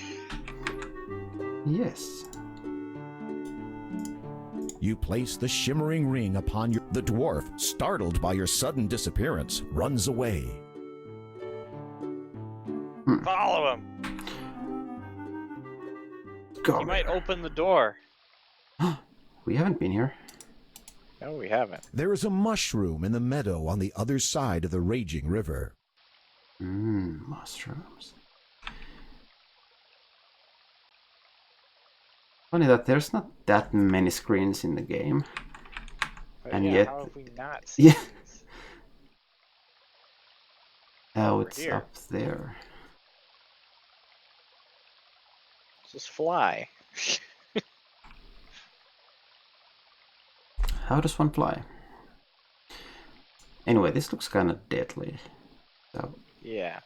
Yes. You place the shimmering ring upon your... The dwarf, startled by your sudden disappearance, runs away. Follow him! He might open the door. We haven't been here. No, we haven't. There is a mushroom in the meadow on the other side of the raging river. Mushrooms. Funny that there's not that many screens in the game. But and yeah, yet... how have we not seen these? Oh, Over it's here. up there. Just fly. How does one fly? Anyway, this looks kind of deadly. So... Yeah.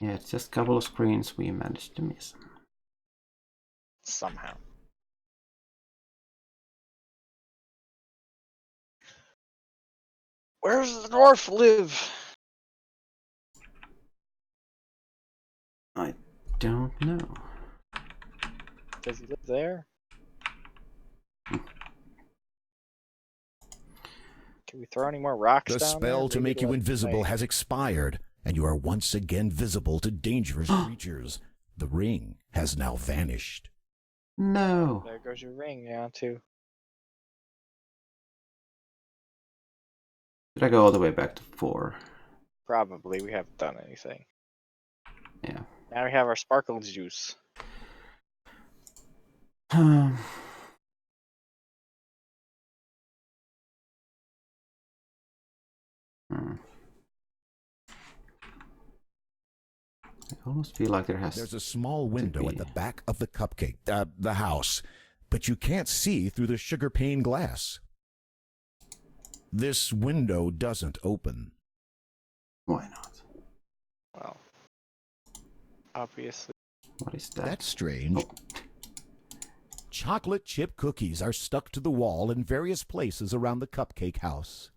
Yeah, it's just a couple of screens we managed to miss. Somehow. Where does the dwarf live? I don't know. Does he live there? Can we throw any more rocks The down spell there? to Maybe make you it'll invisible like- has expired, and you are once again visible to dangerous creatures. The ring has now vanished. No. There goes your ring, Janttu. Did I go all the way back to 4? Probably. We haven't done anything. Yeah. Now we have our sparkle juice. I almost feel like There's a small window at the back of the cupcake, the house, but you can't see through the sugar pane glass. This window doesn't open. Why not? Well, obviously. What is that? That's strange. Oh. Chocolate chip cookies are stuck to the wall in various places around the cupcake house.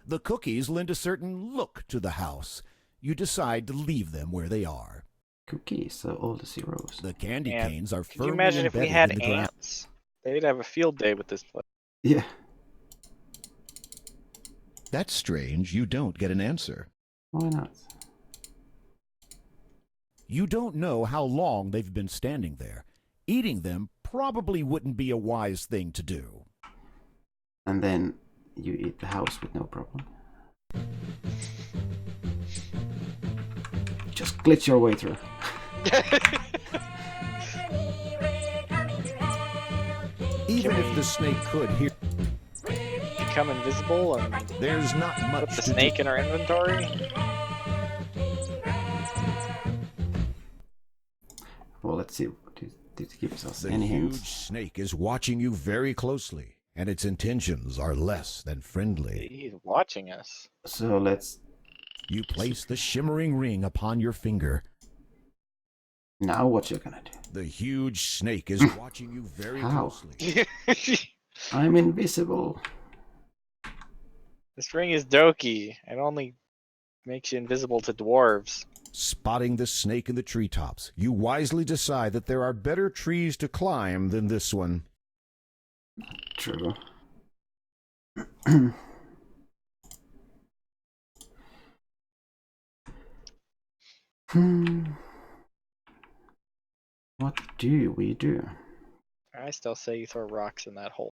The cookies lend a certain look to the house. You decide to leave them where they are. Cookies, so all the zeros. The candy canes are Could you firmly imagine if we embedded had in the ground. ants? They'd have a field day with this place. Yeah. That's strange. You don't get an answer. Why not? You don't know how long they've been standing there. Eating them probably wouldn't be a wise thing to do. And then you eat the house with no problem. Just glitch your way through. Even if the snake could hear, Become invisible and there's not much put the to snake do. in our inventory. Well, let's see. Did it give us The any huge hints? snake is watching you very closely, and its intentions are less than friendly. He's watching us. So let's... You place the shimmering ring upon your finger. Now what you're gonna do? The huge snake is watching you very How? closely. I'm invisible. This ring is dokey. It only makes you invisible to dwarves. Spotting the snake in the treetops, you wisely decide that there are better trees to climb than this one. True. What do we do? I still say you throw rocks in that hole.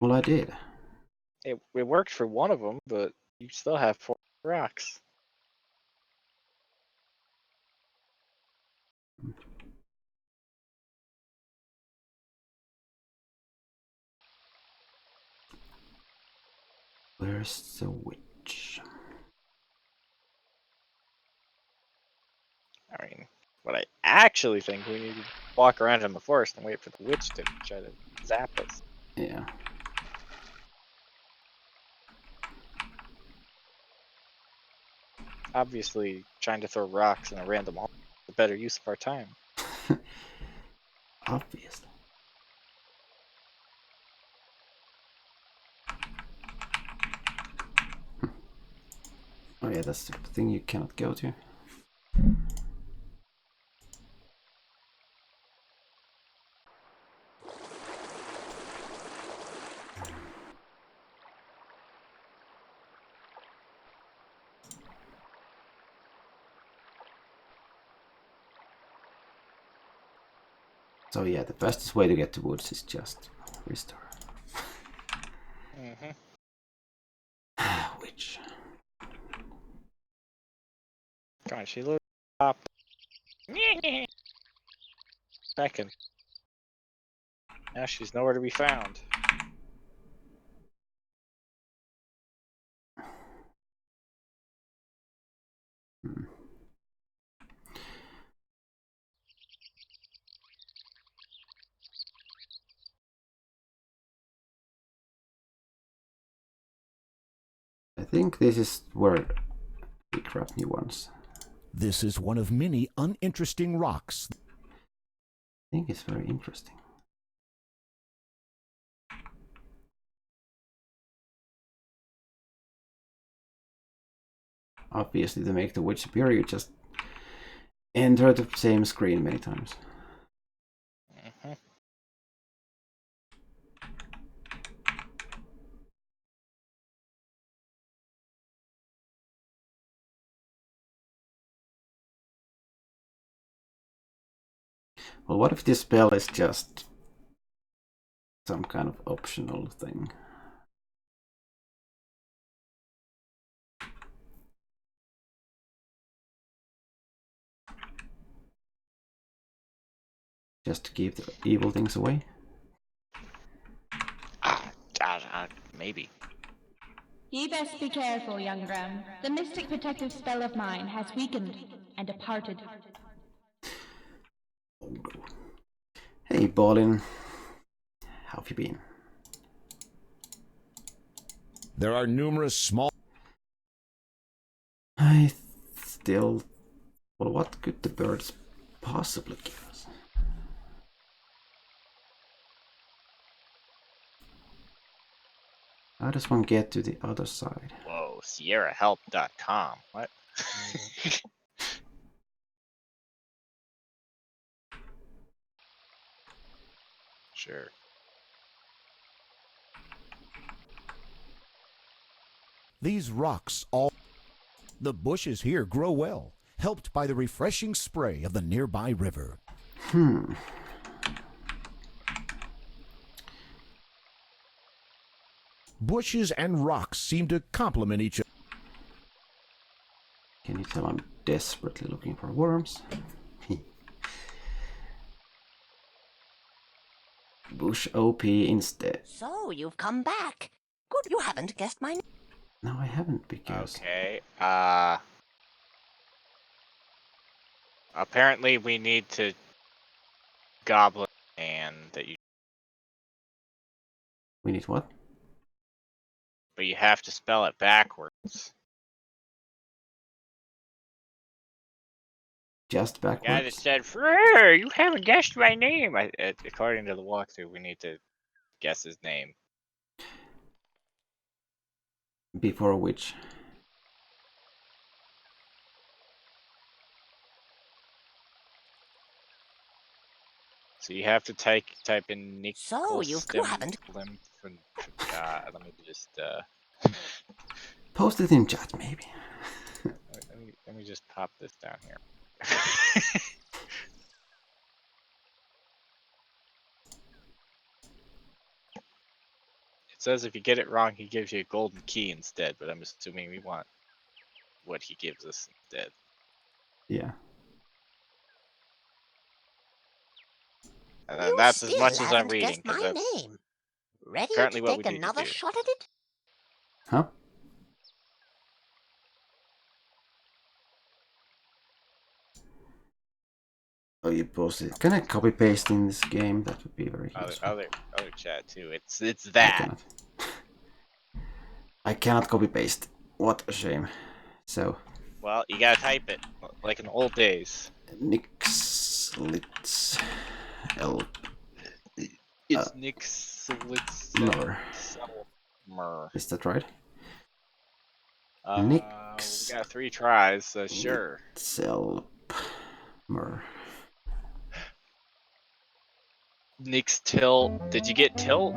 Well, I did. It worked for one of them, but you still have 4 rocks. Where's the witch? I mean, what I actually think we need to walk around in the forest and wait for the witch to try to zap us. Yeah. Obviously, trying to throw rocks in a random hole is a better use of our time. Obviously. Oh yeah, that's the thing you cannot go to. So yeah, the fastest way to get to woods is just restore. Which? Come on, she looks up. Second. Now she's nowhere to be found. I think this is where we craft new ones. This is one of many uninteresting rocks. I think it's very interesting. Obviously, to make the witch appear, you just enter the same screen many times. Well, what if this spell is just some kind of optional thing? Just to keep the evil things away. Maybe. Ye best be careful, young Graham. The mystic protective spell of mine has weakened and departed. Oh no. Hey, Ballin. How have you been? There are numerous small... I still... Well, what could the birds possibly give us? How does one get to the other side? Whoa, SierraHelp.com. What? Sure. These rocks all... The bushes here grow well, helped by the refreshing spray of the nearby river. Bushes and rocks seem to complement each other. Can you tell I'm desperately looking for worms? Bush OP instead. So, you've come back. Good you haven't guessed my name. No, I haven't because... Okay, apparently we need to goblin and that you... We need what? But you have to spell it backwards. Just backwards? Guy that said, "Frrr, you haven't guessed my name." According to the walkthrough, we need to guess his name. Before which? So you have to type in Nick. So you haven't. Let me just Post it in chat, maybe. let me just pop this down here. It says if you get it wrong, he gives you a golden key instead, but I'm assuming we want what he gives us instead. Yeah. And that's as much as I'm reading. My name. Ready currently to what take we need another to do. shot at it? Huh? Oh, you posted. Can I copy paste in this game? That would be very useful. Other chat too. It's that. I cannot copy paste. What a shame. So. Well, you gotta type it like in the old days. Nix Litz L. It's Nix Litz Mer. Is that right? Nix. We got 3 tries, so sure. Mer. Nix Tilt. Did you get Tilt?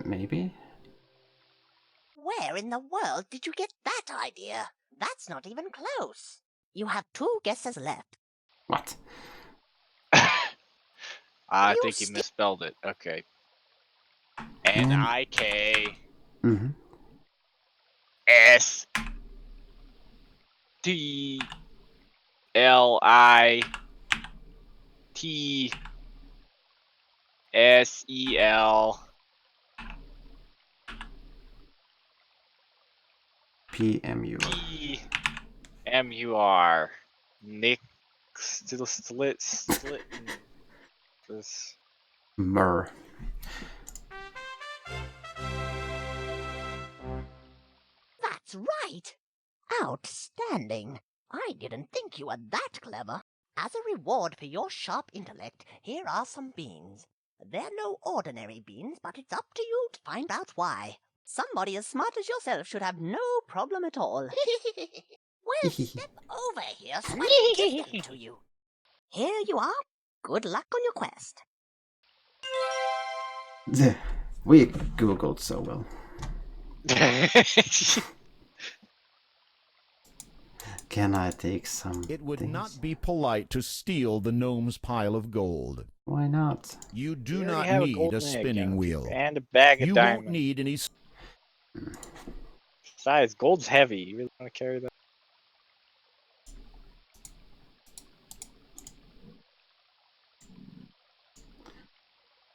Maybe. Where in the world did you get that idea? That's not even close. You have 2 guesses left. What? I think you misspelled it. Okay. N-I-K. Mm-hmm. S-T-L-I-T-S-E-L. P-M-U-R. Nick Slit. Mer. That's right. Outstanding. I didn't think you were that clever. As a reward for your sharp intellect, here are some beans. They're no ordinary beans, but it's up to you to find out why. Somebody as smart as yourself should have no problem at all. Well, step over here so I can give them to you. Here you are. Good luck on your quest. We googled so well. Can I take some? It would not be polite to steal the gnome's pile of gold. Why not? You do not need a spinning wheel. And a bag of diamonds. You won't need any... Besides, gold's heavy. You really want to carry that?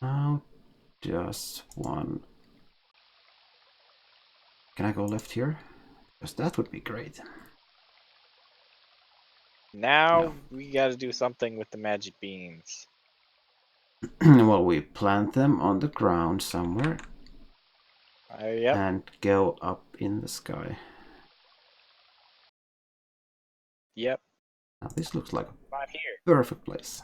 Now, just one. Can I go left here? Because that would be great. Now we gotta do something with the magic beans. Well, we plant them on the ground somewhere. Yep. And go up in the sky. Yep. Now this looks like Not here. a perfect place.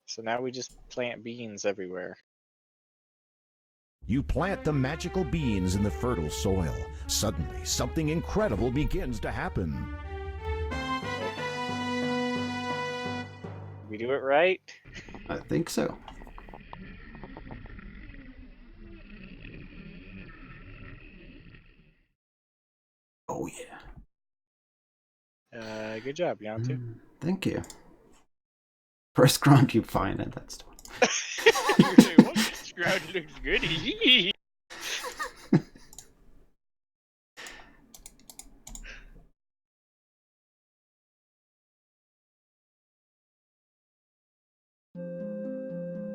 So now we just plant beans everywhere. You plant the magical beans in the fertile soil. Suddenly, something incredible begins to happen. We do it right? I think so. Oh yeah. Good job, Janttu. Thank you. First ground you find, and that's the one. Well, this ground looks good.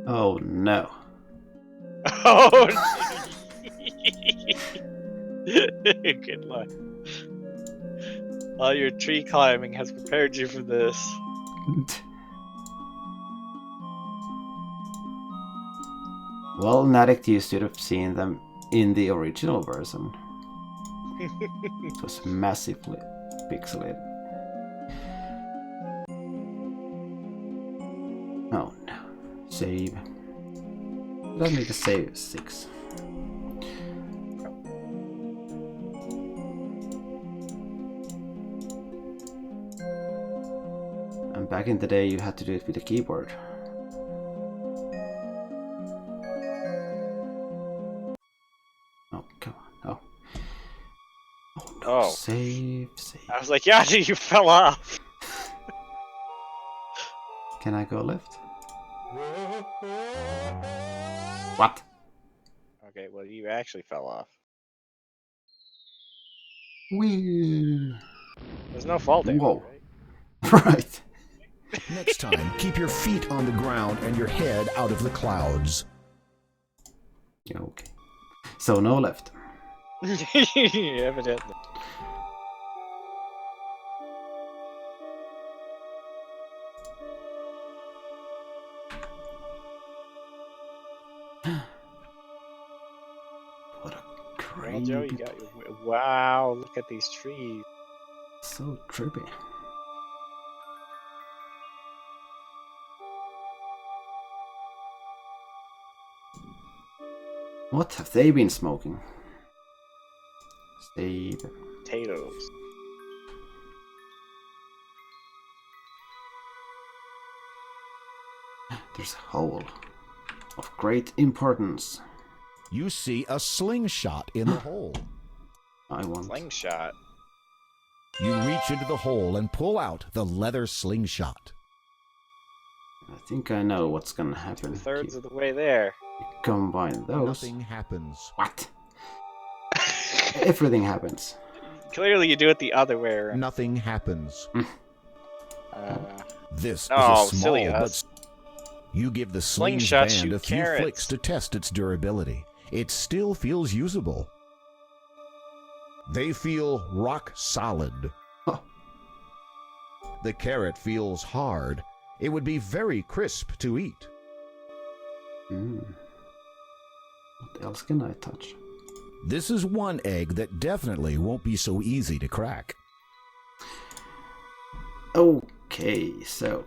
Oh no. Oh, good luck. All your tree climbing has prepared you for this. Well, Nadic, you should have seen them in the original version. It was massively pixelated. Oh no. Save. Let me just save 6. And back in the day you had to do it with a keyboard. Oh, come on. Oh. Oh no. Oh. Save. I was like, Janttu, you fell off. Can I go left? What? Okay, well, you actually fell off. Whee! There's no fall damage, Whoa. right? Right. Next time, keep your feet on the ground and your head out of the clouds. Okay. So no left. Evidently. What a Well, crazy... Joe, you got your... Wow, look at these trees. So trippy. What have they been smoking? Save. Potatoes. There's a hole of great importance. You see a slingshot in the hole. I want. Slingshot. You reach into the hole and pull out the leather slingshot. I think I know what's gonna happen. 2/3 of the way there. You combine those. Nothing happens. What? Everything happens. Clearly you do it the other way around. Nothing happens. This oh, is a small silly us. but you give the sling's Slingshot band shoot a few carrots. flicks to test its durability. It still feels usable. They feel rock solid. Oh. The carrot feels hard. It would be very crisp to eat. What else can I touch? This is one egg that definitely won't be so easy to crack. Okay, so...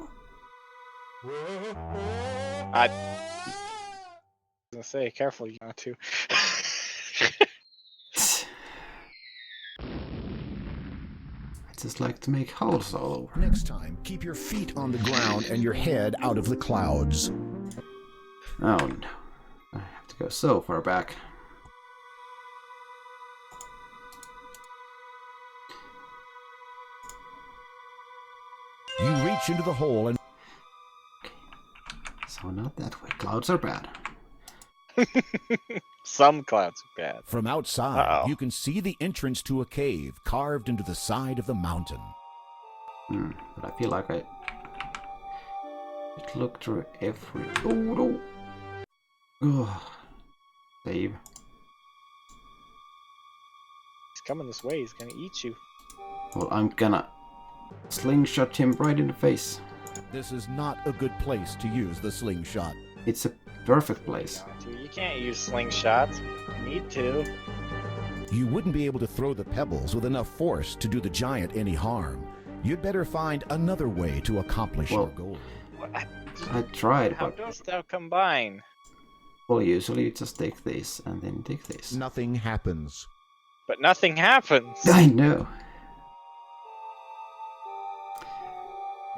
I was gonna say, careful, you not to. I just like to make holes all over. Next time, keep your feet on the ground and your head out of the clouds. Oh no. I have to go so far back. You reach into the hole and... So not that way. Clouds are bad. Some clouds are bad. From outside, you can see the entrance to a cave carved into the side of the mountain. But I feel like I... It looked through every... Oh no! Ugh. Save. He's coming this way. He's gonna eat you. Well, I'm gonna slingshot him right in the face. This is not a good place to use the slingshot. It's a perfect place. You can't use slingshots. You need to. You wouldn't be able to throw the pebbles with enough force to do the giant any harm. You'd better find another way to accomplish your goal. I tried, How but... dost thou combine? Well, usually you just take this and then take this. Nothing happens. But nothing happens. I know.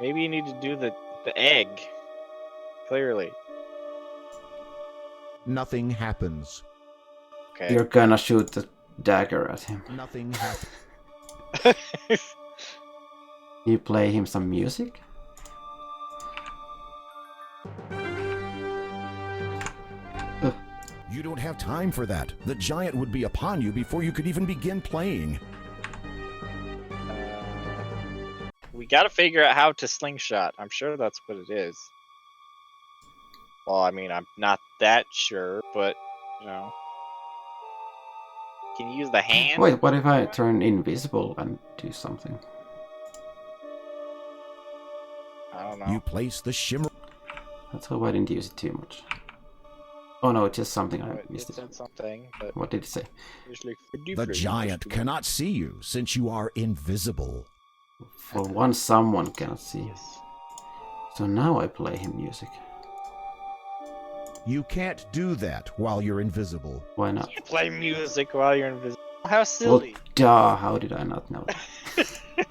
Maybe you need to do the egg. Clearly. Nothing happens. Okay. You're gonna shoot the dagger at him. Nothing happens. You play him some music? You don't have time for that. The giant would be upon you before you could even begin playing. We gotta figure out how to slingshot. I'm sure that's what it is. Well, I mean, I'm not that sure, but, you know. Can you use the hand? Wait, what if I turn invisible and do something? I don't know. You place the shimmer... Let's hope I didn't use it too much. Oh no, it's just something I missed. It said something, but what did it say? The giant cannot see you since you are invisible. For once someone cannot see. So now I play him music. You can't do that while you're invisible. Why not? You play music while you're invisible. How silly. Well, duh, how did I not know that?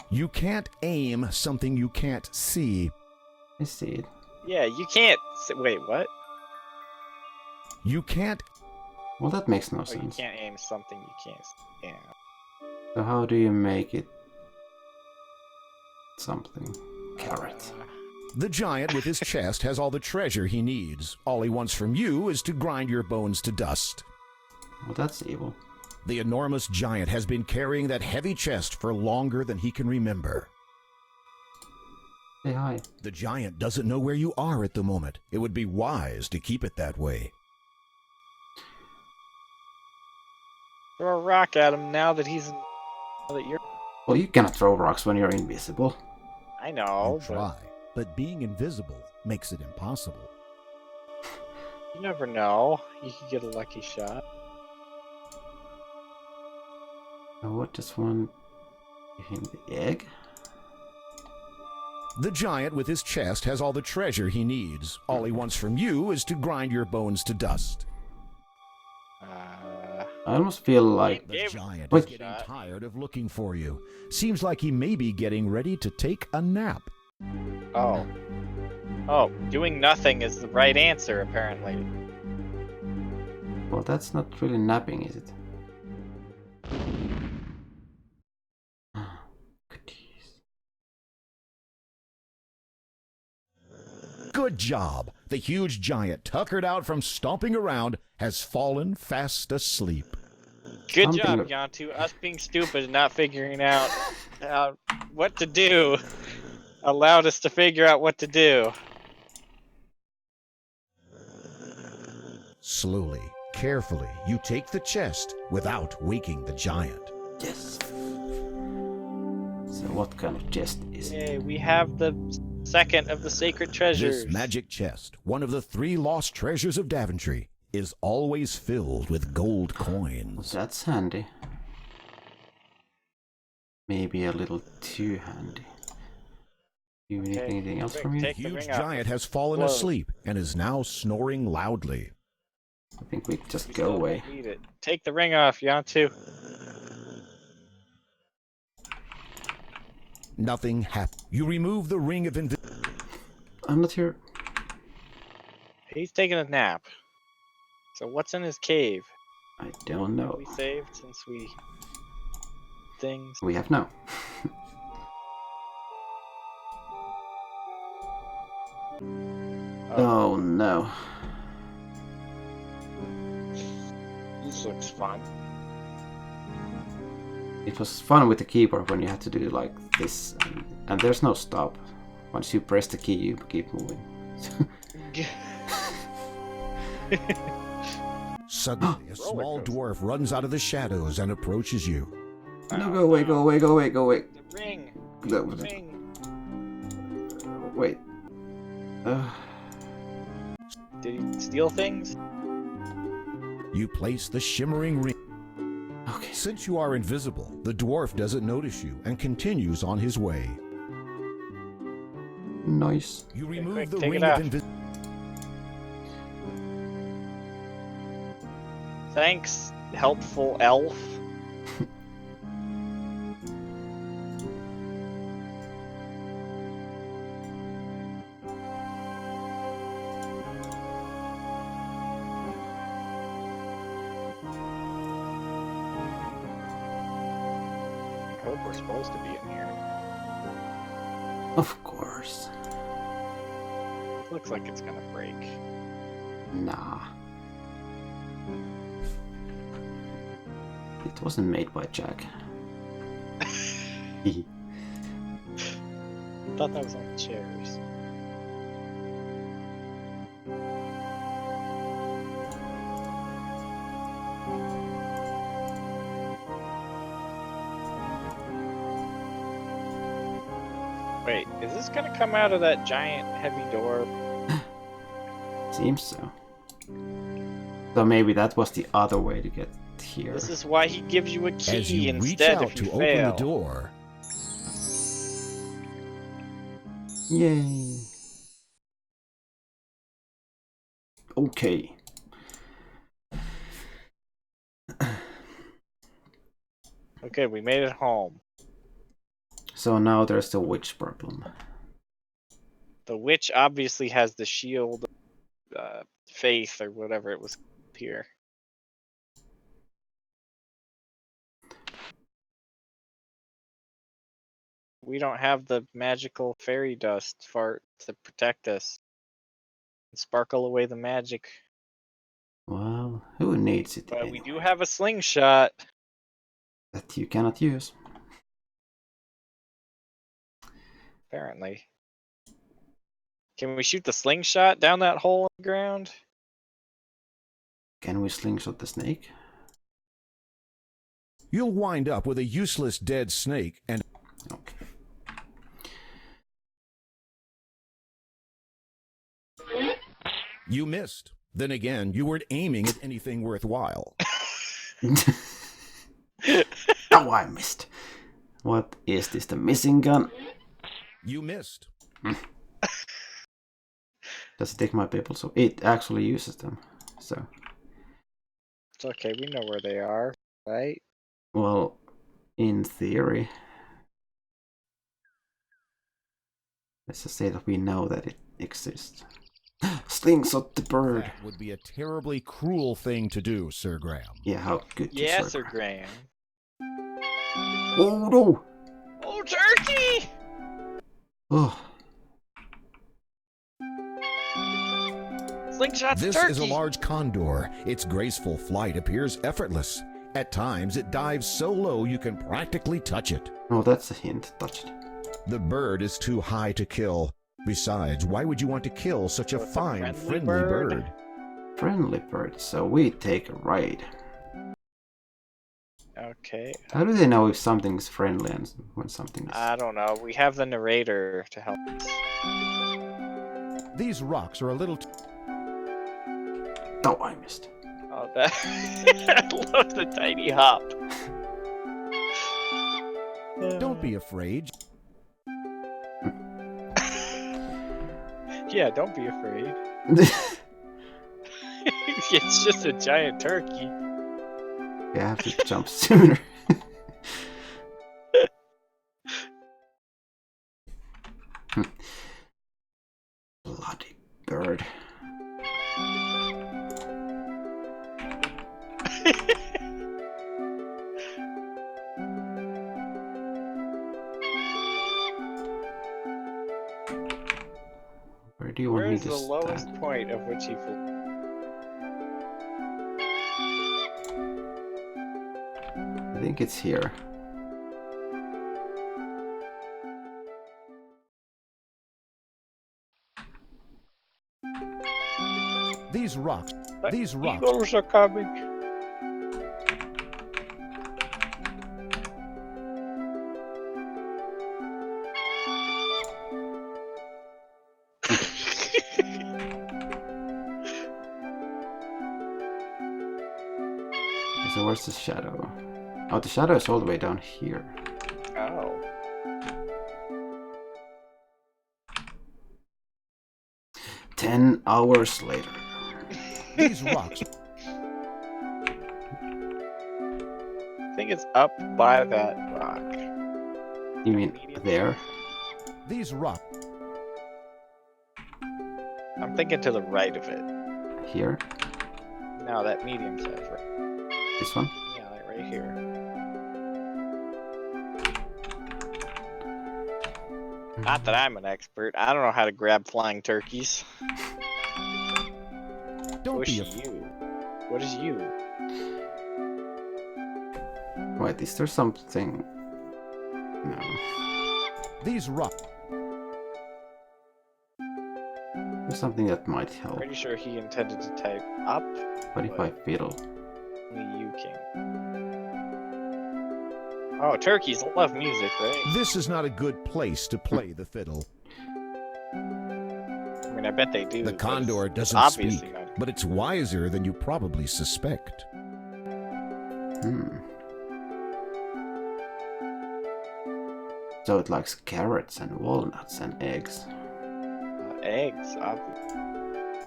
You can't aim something you can't see. I see it. Yeah, you can't... Wait, what? You can't... Well, that makes no You sense. can't aim something you can't... Yeah. So how do you make it... something? Carrot. The giant with his chest has all the treasure he needs. All he wants from you is to grind your bones to dust. Well, that's evil. The enormous giant has been carrying that heavy chest for longer than he can remember. Say hi. The giant doesn't know where you are at the moment. It would be wise to keep it that way. Throw a rock at him now that he's... Now that you're... Well, you cannot throw rocks when you're invisible. I know, Try, but being invisible makes it impossible. You never know. You could get a lucky shot. Now what does one... give him the egg? The giant with his chest has all the treasure he needs. All he wants from you is to grind your bones to dust. I almost feel like... The giant is getting tired of looking for you. Seems like he may be getting ready to take a nap. Oh. Oh, doing nothing is the right answer, apparently. Well, that's not really napping, is it? Good job! The huge giant, tuckered out from stomping around, has fallen fast asleep. Good job, Janttu. Us being stupid and not figuring out what to do allowed us to figure out what to do. Slowly, carefully, you take the chest without waking the giant. Yes. So what kind of chest is it? Yay, we have the second of the sacred treasures. This magic chest, one of the 3 lost treasures of Daventry, is always filled with gold coins. That's handy. Maybe a little too handy. Do you need anything else from me? The huge giant has fallen asleep and is now snoring loudly. I think we just go away. Need it. Take the ring off, Janttu. Nothing happened. You remove the ring of invisibility. I'm not here. He's taking a nap. So what's in his cave? I don't know. We saved since we... things. We have no. Oh no. This looks fun. It was fun with the keyboard when you had to do like this, and there's no stop. Once you press the key, you keep moving. Suddenly, a small dwarf runs out of the shadows and approaches you. No, go away, go away, go away, go away. The ring. No, Ring. wait. Did he steal things? You place the shimmering ring. Okay. Since you are invisible, the dwarf doesn't notice you and continues on his way. Nice. You remove quick, the take ring it of off. invisibility. Thanks, helpful elf. I hope we're supposed to be in here. Of course. Looks like it's gonna break. Nah. It wasn't made by Jack. Thought that was on the chairs. Wait, is this gonna come out of that giant heavy door? Seems so. So maybe that was the other way to get here. This is why he gives you a key As you reach instead out if you to fail. open the door, Yay. Okay. Okay, we made it home. So now there's the witch problem. The witch obviously has the shield, faith or whatever it was here. We don't have the magical fairy dust fart to protect us. Sparkle away the magic. Well, who needs it But we anyway? do have a slingshot. That you cannot use. Apparently. Can we shoot the slingshot down that hole in the ground? Can we slingshot the snake? you'll wind up with a useless dead snake and... Okay. You missed. Then again, you weren't aiming at anything worthwhile. Oh, I missed. What is this, the missing gun? You missed. Does it take my people? So it actually uses them. So. It's okay, we know where they are, right? Well, in theory. Let's just say that we know that it exists. Slingshot the bird. That would be a terribly cruel thing to do, Sir Graham. Yeah, how good you, Yeah, Sir Sir Graham. Oh no! Oh, turkey! Oh. Slingshot's This turkey! is a large condor. Its graceful flight appears effortless. At times, it dives so low you can practically touch it. Oh, that's a hint. Touch it. The bird is too high to kill. Besides, why would you want to kill such a It's a fine, friendly friendly bird. bird? Friendly bird, so we take a ride. Okay. How do they know if something's friendly and when something is... I don't know. We have the narrator to help us. These rocks are a little... Oh, I missed. Oh, that... I love the tiny hop. Don't be afraid. Yeah, don't be afraid. It's just a giant turkey. Yeah, I have to jump sooner. Bloody bird. Where do you want Where me is to the stand? lowest point of which he flew? I think it's here. These rocks. These rocks. Eagles are coming. So where's the shadow? Oh, the shadow is all the way down here. Oh. "10 hours later." These rocks. I think it's up by that rock. You mean there? These rocks. I'm thinking to the right of it. Here? No, that medium size, right? This one? Yeah, like right here. Not that I'm an expert. I don't know how to grab flying turkeys. Don't What's be you? What is you? Wait, is there something? No. These rocks. There's something that might help. Pretty sure he intended to type up. What if I fiddle? Only you can. Oh, turkeys love music, right? This is not a good place to play the fiddle. I mean, I bet they do. The condor doesn't obviously speak, not. but it's wiser than you probably suspect. So it likes carrots and walnuts and eggs. Eggs, obviously.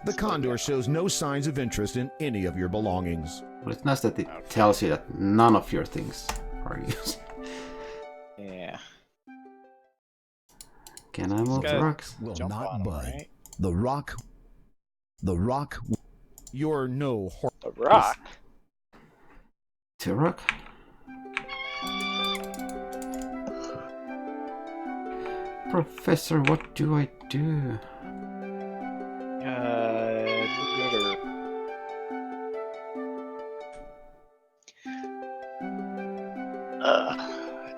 The condor shows no signs of interest in any of your belongings. But it's nice that it tells you that none of your things are used. Yeah. Can I move the rocks? Will Jump not on 'em, bud. right? The rock. You're no horse. The rock? To rock? Professor, what do I do? Gooder.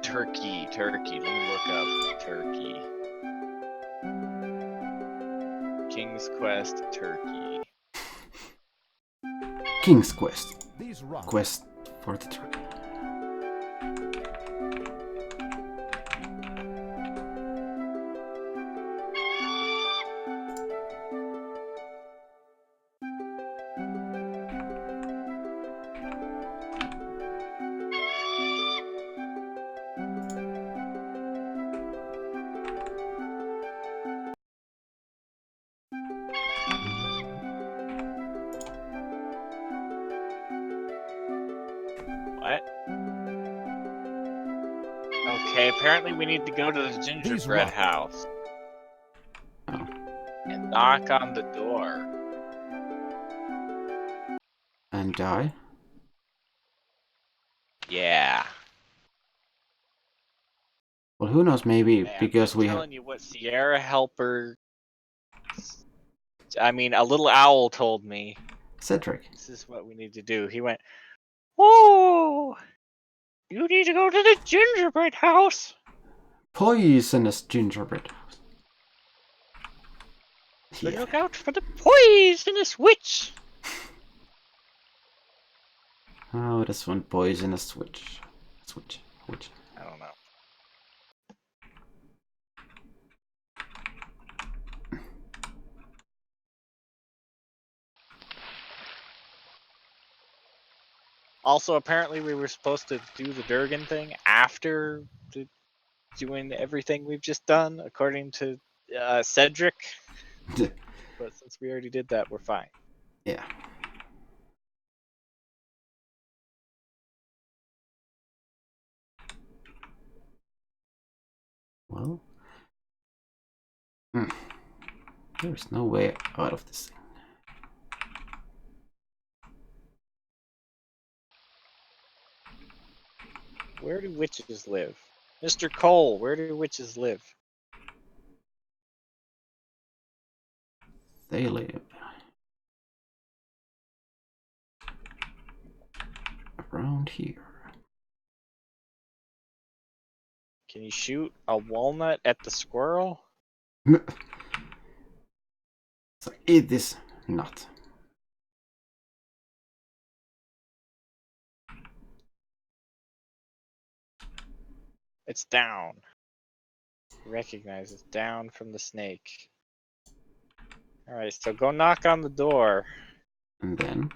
Turkey. Let me look up turkey. King's Quest turkey. King's Quest. These rocks. Quest for the turkey. What? Okay, apparently we need to go to the gingerbread house. Oh. And knock on the door. And die? Yeah. Well, who knows, maybe Hey, because we I'm have... telling you what Sierra Helper... I mean, a little owl told me. Cedric. This is what we need to do. He went, "Oh, you need to go to the gingerbread house." Poisonous gingerbread house. But look out for the poisonous witch. Oh, this one poisonous witch. Witch. I don't know. Also, apparently we were supposed to do the Durgan thing after doing everything we've just done, according to Cedric. But since we already did that, we're fine. Yeah. Well, there's no way out of this thing. Where do witches live? Mr. Cole, where do witches live? They live around here. Can you shoot a walnut at the squirrel? So eat this nut. It's down. Recognize it's down from the snake. Alright, so go knock on the door. And then?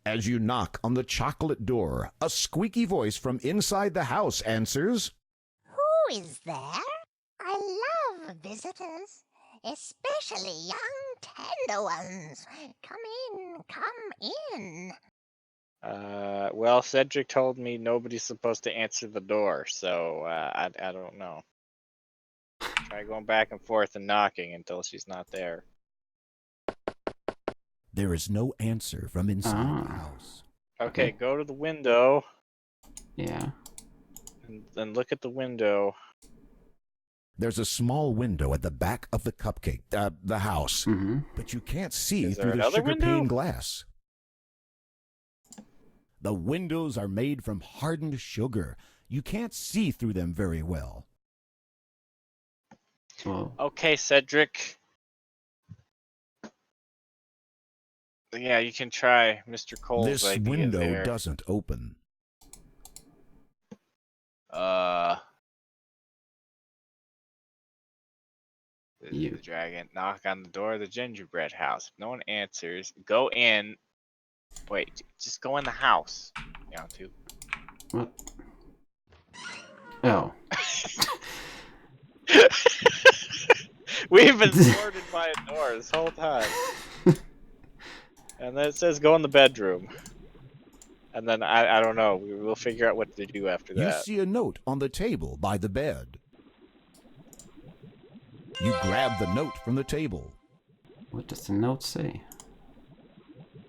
As you knock on the chocolate door, a squeaky voice from inside the house answers, Who is there? I love visitors, especially young tender ones. Come in. Well, Cedric told me nobody's supposed to answer the door, so I don't know. Try going back and forth and knocking until she's not there. There is no answer from inside the house. Okay, go to the window. Yeah. And look at the window. There's a small window at the back of the the house, but you can't see through the sugar pane glass. The windows are made from hardened sugar. You can't see through them very well. Okay, Cedric. Yeah, you can try Mr. Cole's This idea window there. doesn't open. The dragon. Knock on the door of the gingerbread house. If no one answers, go in. Wait, just go in the house. Janttu. What? Oh. We've been thwarted by a door this whole time. And then it says go in the bedroom. And then I don't know. We'll figure out what to do after You that. see a note on the table by the bed. You grab the note from the table. What does the note say?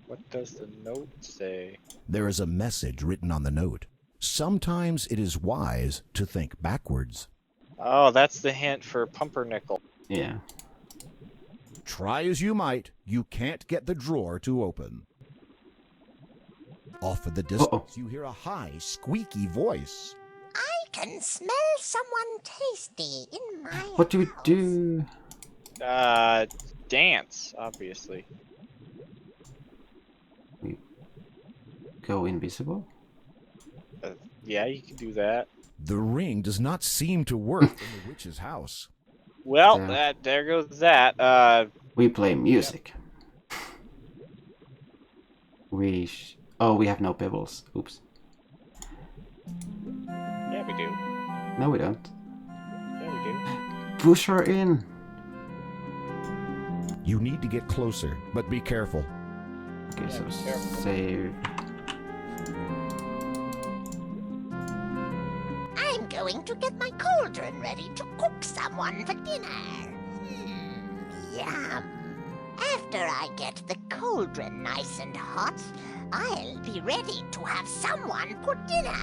What does the note say? There is a message written on the note. Sometimes it is wise to think backwards. Oh, that's the hint for pumpernickel. Yeah. Try as you might, you can't get the drawer to open. Off in the distance, you hear a high, squeaky voice. I can smell someone tasty in my What do we do? Dance, obviously. We go invisible? Yeah, you can do that. The ring does not seem to work in the witch's house. Well, there goes that. We play music. Oh, we have no pebbles. Oops. Yeah, we do. No, we don't. Yeah, we do. Push her in. You need to get closer, but be careful. Okay, Yeah, so be careful. save. I'm going to get my cauldron ready to cook someone for dinner. Yum. After I get the cauldron nice and hot, I'll be ready to have someone for dinner.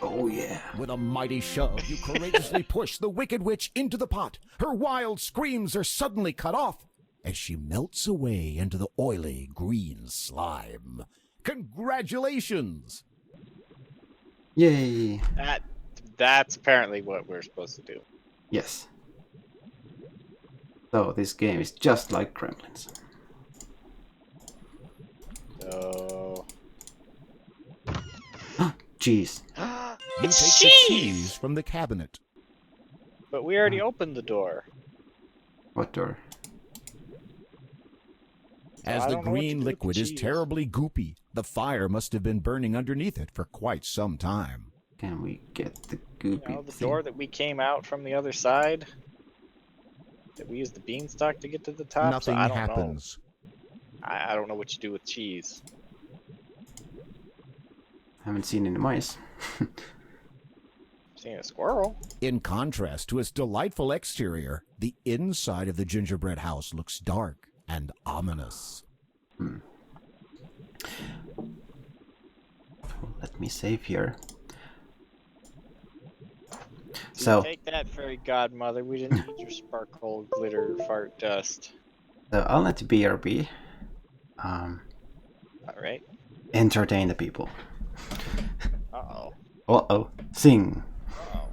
Oh yeah. With a mighty shove, you courageously push the wicked witch into the pot. Her wild screams are suddenly cut off as she melts away into the oily green slime. Congratulations! Yay. That's apparently what we're supposed to do. Yes. So this game is just like Gremlins. So... Cheese. You take the cheese from the cabinet. But we already opened the door. What door? As the green liquid is terribly goopy, the fire must have been burning underneath it for quite some time. Can we get the goopy The thing? door that we came out from the other side? Did we use the beanstalk to get to the top? Nothing I don't happens. know. I don't know what you do with cheese. Haven't seen any mice. Seen a squirrel. In contrast to its delightful exterior, the inside of the gingerbread house looks dark and ominous. Let me save here. So Take that, fairy godmother. We didn't need your sparkle, glitter, fart, dust. I'll let BRB Alright. entertain the people. Uh-oh. Uh-oh. Sing. Uh-oh.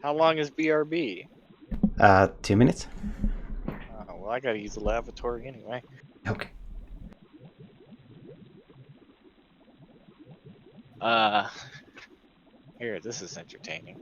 How long is BRB? 2 minutes. Well, I gotta use the lavatory anyway. Okay. Here, this is entertaining.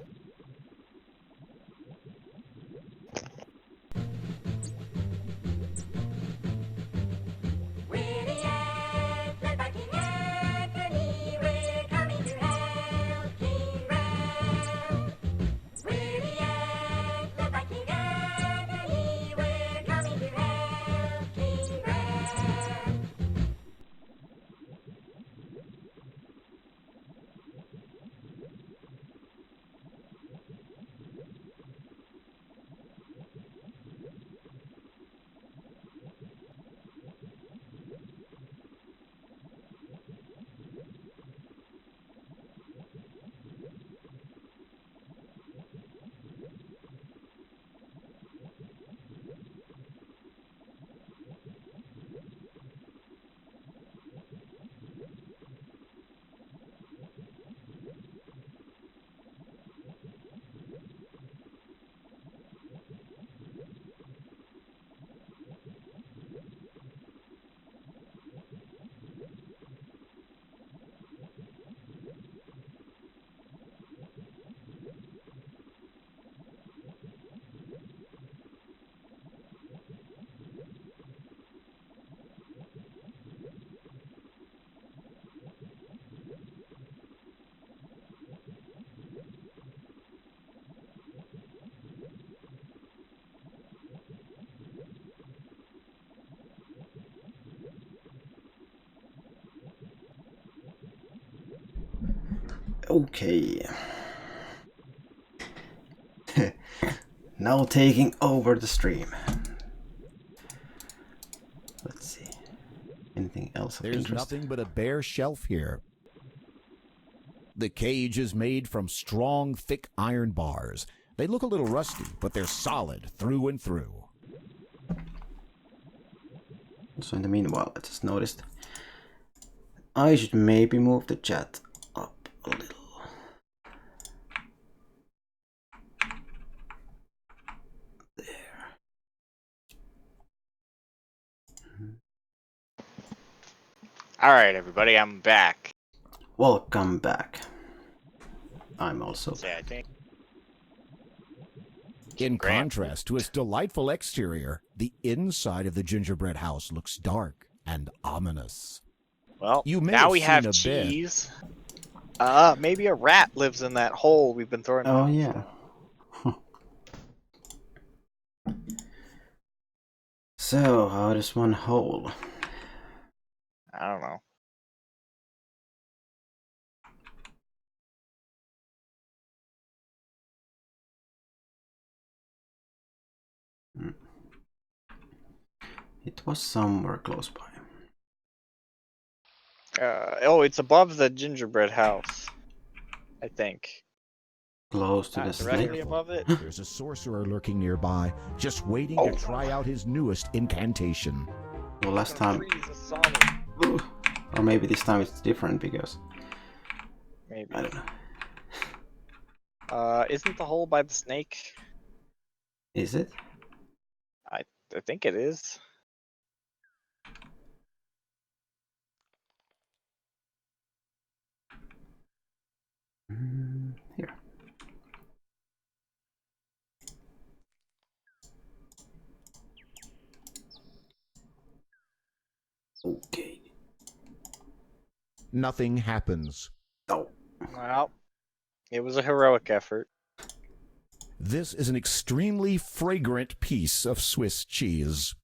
Okay. Now taking over the stream. Let's see. Anything else of There's interest? nothing but a bare shelf here. The cage is made from strong, thick iron bars. They look a little rusty, but they're solid through and through. So in the meanwhile, I just noticed I should maybe move the chat up a little. Alright, everybody, I'm back. Welcome back. I'm also Yeah, I think. In contrast to its delightful exterior, the inside of the gingerbread house looks dark and ominous. Well, You may now have we seen have a bed. cheese. Maybe a rat lives in that hole we've been throwing. Oh yeah. So, how does one hole? I don't know. It was somewhere close by. Oh, it's above the gingerbread house, I think. Close to Not the directly snake. above it. There's a sorcerer lurking nearby, just waiting to try out his newest incantation. Well, last time, or maybe this time it's different because Maybe. I don't know. Isn't the hole by the snake? Is it? I think it is. Here. Okay. Nothing happens. Oh. Well, it was a heroic effort. This is an extremely fragrant piece of Swiss cheese.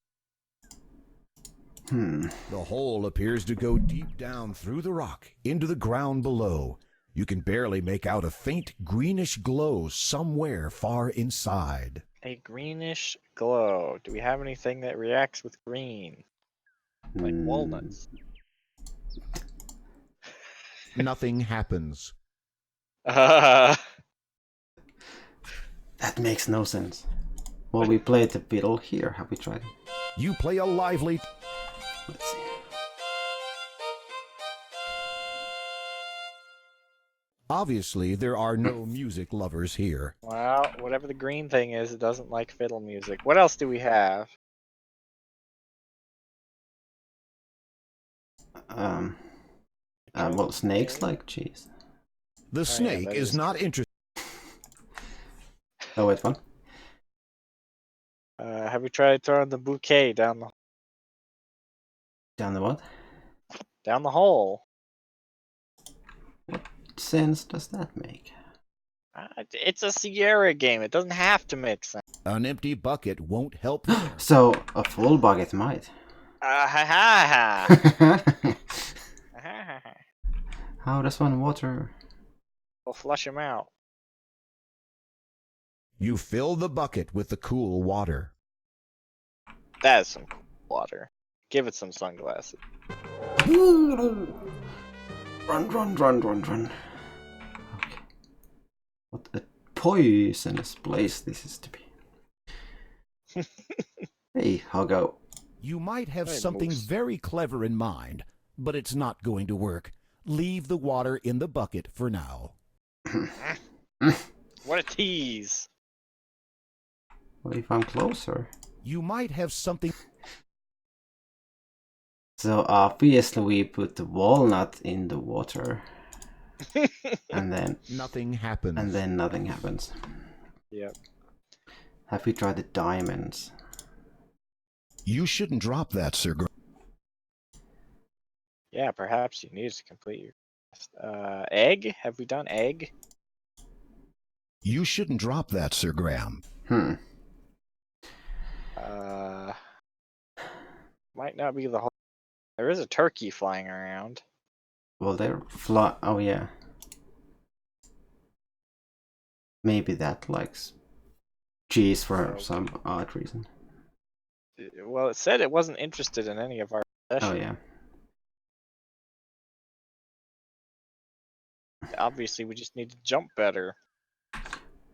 The hole appears to go deep down through the rock into the ground below. You can barely make out a faint greenish glow somewhere far inside. A greenish glow. Do we have anything that reacts with green? Like walnuts. Nothing happens. That makes no sense. Well, we played the fiddle here. Have we tried it? You play a lively... Let's see. Obviously, there are no music lovers here. Well, whatever the green thing is, it doesn't like fiddle music. What else do we have? Well, snakes like cheese. The snake is not interested. Oh, wait, what? Have we tried throwing the bouquet down the Down the what? down the hole? What sense does that make? It's a Sierra game. It doesn't have to make sense. An empty bucket won't help there. So, a full bucket might. Ha ha ha! How does one water? We'll flush him out. You fill the bucket with the cool water. That is some cool water. Give it some sunglasses. Run, run, run, run, run. Okay. What a poisonous place this is to be. Hey, I'll go. You might have something very clever in mind, but it's not going to work. Leave the water in the bucket for now. What a tease. What if I'm closer? You might have something... So obviously we put the walnut in the water. And then... Nothing happens. And then nothing happens. Yep. Have we tried the diamonds? You shouldn't drop that, Sir. Yeah, perhaps you need to complete your quest. Egg? Have we done egg? You shouldn't drop that, Sir Graham. Might not be the whole... There is a turkey flying around. Well, they're oh yeah. Maybe that likes cheese for some odd reason. Well, it said it wasn't interested in any of our possessions. Oh yeah. Obviously, we just need to jump better.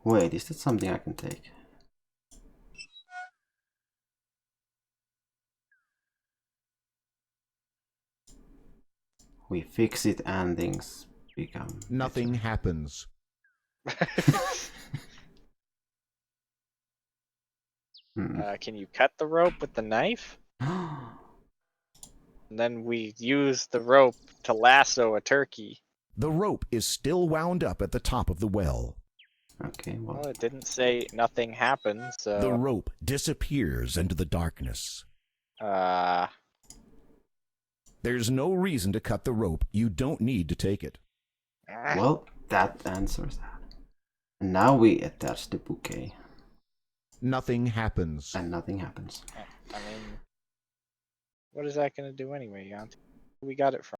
Wait, is that something I can take? We fix it and things become... Nothing happens. Can you cut the rope with the knife? And then we use the rope to lasso a turkey. The rope is still wound up at the top of the well. Okay, well... Well, it didn't say nothing happens, so... The rope disappears into the darkness. There's no reason to cut the rope. You don't need to take it. Well, that answers that. And now we attach the bouquet. Nothing happens. And nothing happens. I mean, what is that going to do anyway, Janttu? We got it from...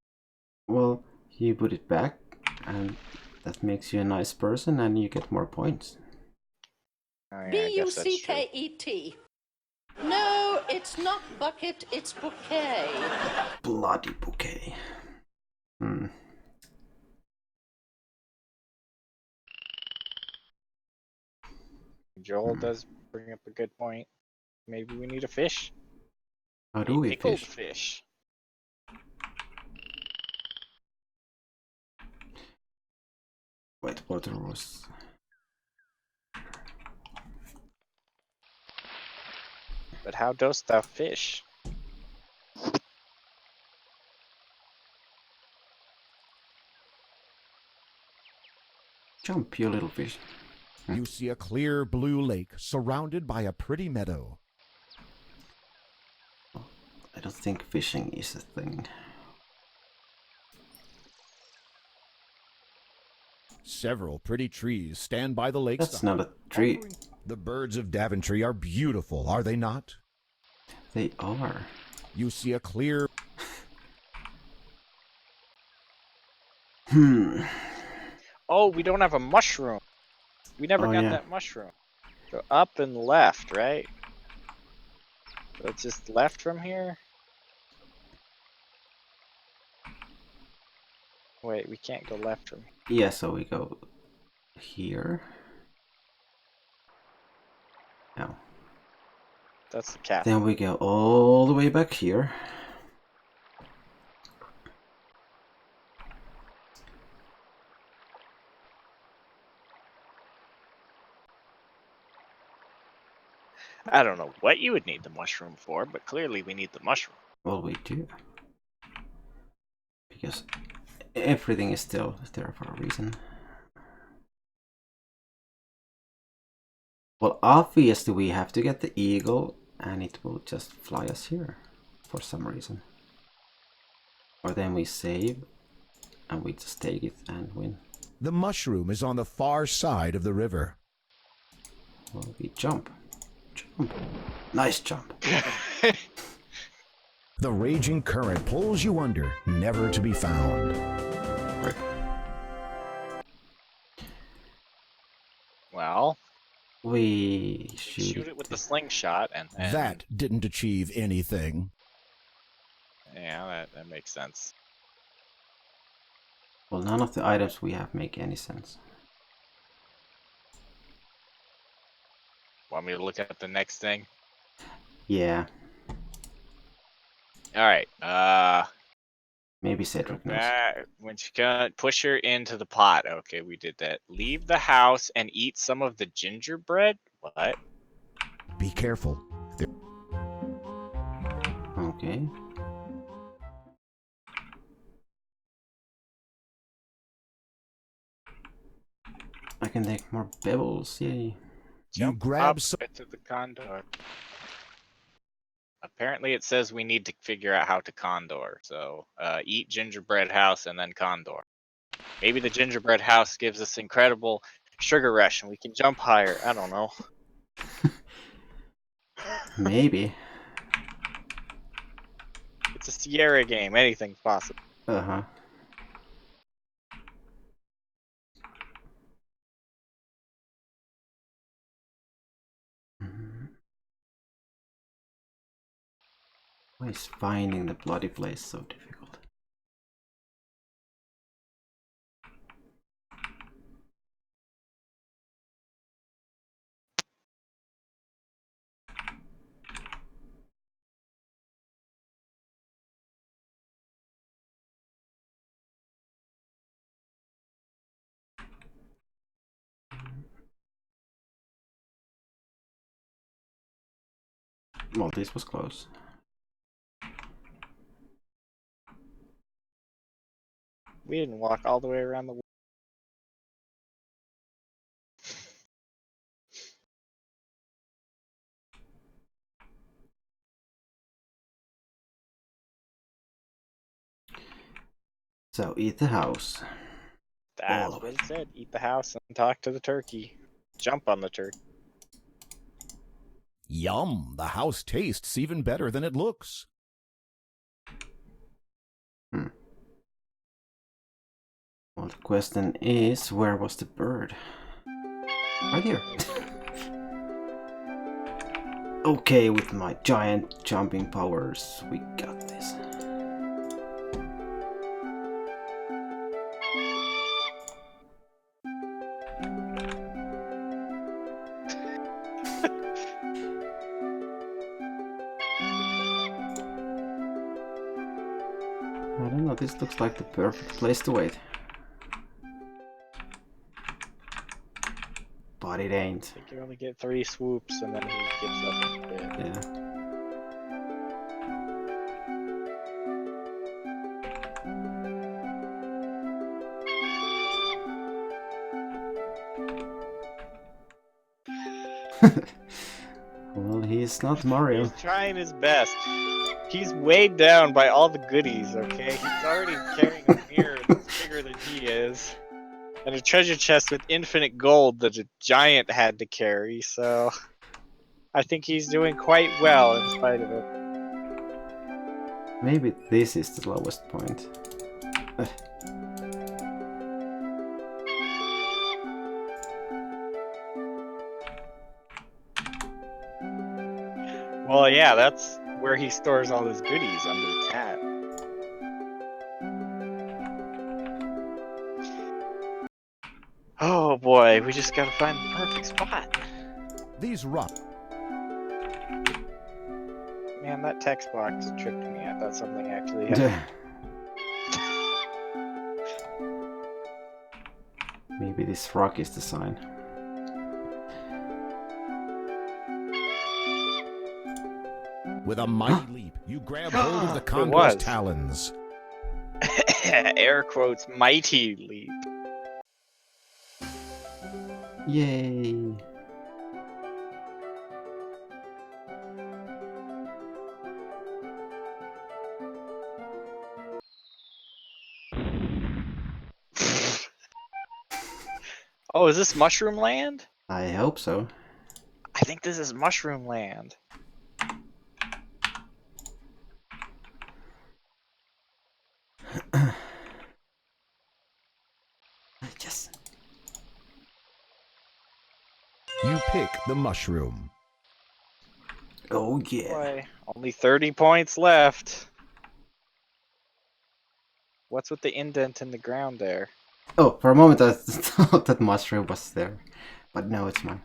Well, you put it back, and that makes you a nice person, and you get more points. Oh, yeah, I guess that's true. B-U-C-K-E-T. No, it's not bucket, it's bouquet. Bloody bouquet. Joel does bring up a good point. Maybe we need a fish. How do we pickled fish? Fish. Wait, water was... But how dost thou fish? Jump, you little fish. You see a clear blue lake surrounded by a pretty meadow. I don't think fishing is a thing. Several pretty trees stand by the lake. That's not a tree. The birds of Daventry are beautiful, are they not? They are. You see a clear... Oh, we don't have a mushroom. We never got that mushroom. So up and left, right? So it's just left from here? Wait, we can't go left from here. Yeah, so we go here. No. That's the cat. Then we go all the way back here. I don't know what you would need the mushroom for, but clearly we need the mushroom. Well, we do. Because everything is still there for a reason. Well, obviously we have to get the eagle, and it will just fly us here for some reason. Or then we save, and we just take it and win. The mushroom is on the far side of the river. Well, we jump. Jump. Nice jump. The raging current pulls you under, never to be found. Right. Well, we shoot it with the slingshot, and that didn't achieve anything. Yeah, that makes sense. Well, none of the items we have make any sense. Want me to look at the next thing? Yeah. Alright, maybe Cedric knows. When she can push her into the pot. Okay, we did that. Leave the house and eat some of the gingerbread? What? Be careful. Okay. I can take more pebbles, yay. You grab some to the condor. Apparently it says we need to figure out how to condor. So eat gingerbread house and then condor. Maybe the gingerbread house gives us incredible sugar rush and we can jump higher. I don't know. Maybe. It's a Sierra game. Anything's possible. Uh-huh. Why is finding the bloody place so difficult? Well, this was close. We didn't walk all the way around the world. So eat the house. That's what it said. Eat the house and talk to the turkey. Jump on the turkey. Yum! The house tastes even better than it looks. Well, the question is, where was the bird? Right here. Okay, with my giant jumping powers, we got this. I don't know, this looks like the perfect place to wait. But it ain't. I think you only get 3 swoops and then he gives up. Yeah. Well, he's not Mario. He's trying his best. He's weighed down by all the goodies, okay? He's already carrying a mirror that's bigger than he is. And a treasure chest with infinite gold that a giant had to carry, so... I think he's doing quite well in spite of it. Maybe this is the lowest point. Well, yeah, that's where he stores all his goodies, under the cat. Oh boy, we just gotta find the perfect spot. These rocks. Man, that text box tricked me. I thought something actually happened. Maybe this rock is the sign. With a mighty leap, you grab hold of the It condor's was. talons. Air quotes, mighty leap. Yay. Oh, is this Mushroom Land? I hope so. I think this is Mushroom Land. Yes. You pick the mushroom. Oh yeah. Boy, only 30 points left. What's with the indent in the ground there? Oh, for a moment I thought that mushroom was there. But no, it's mine.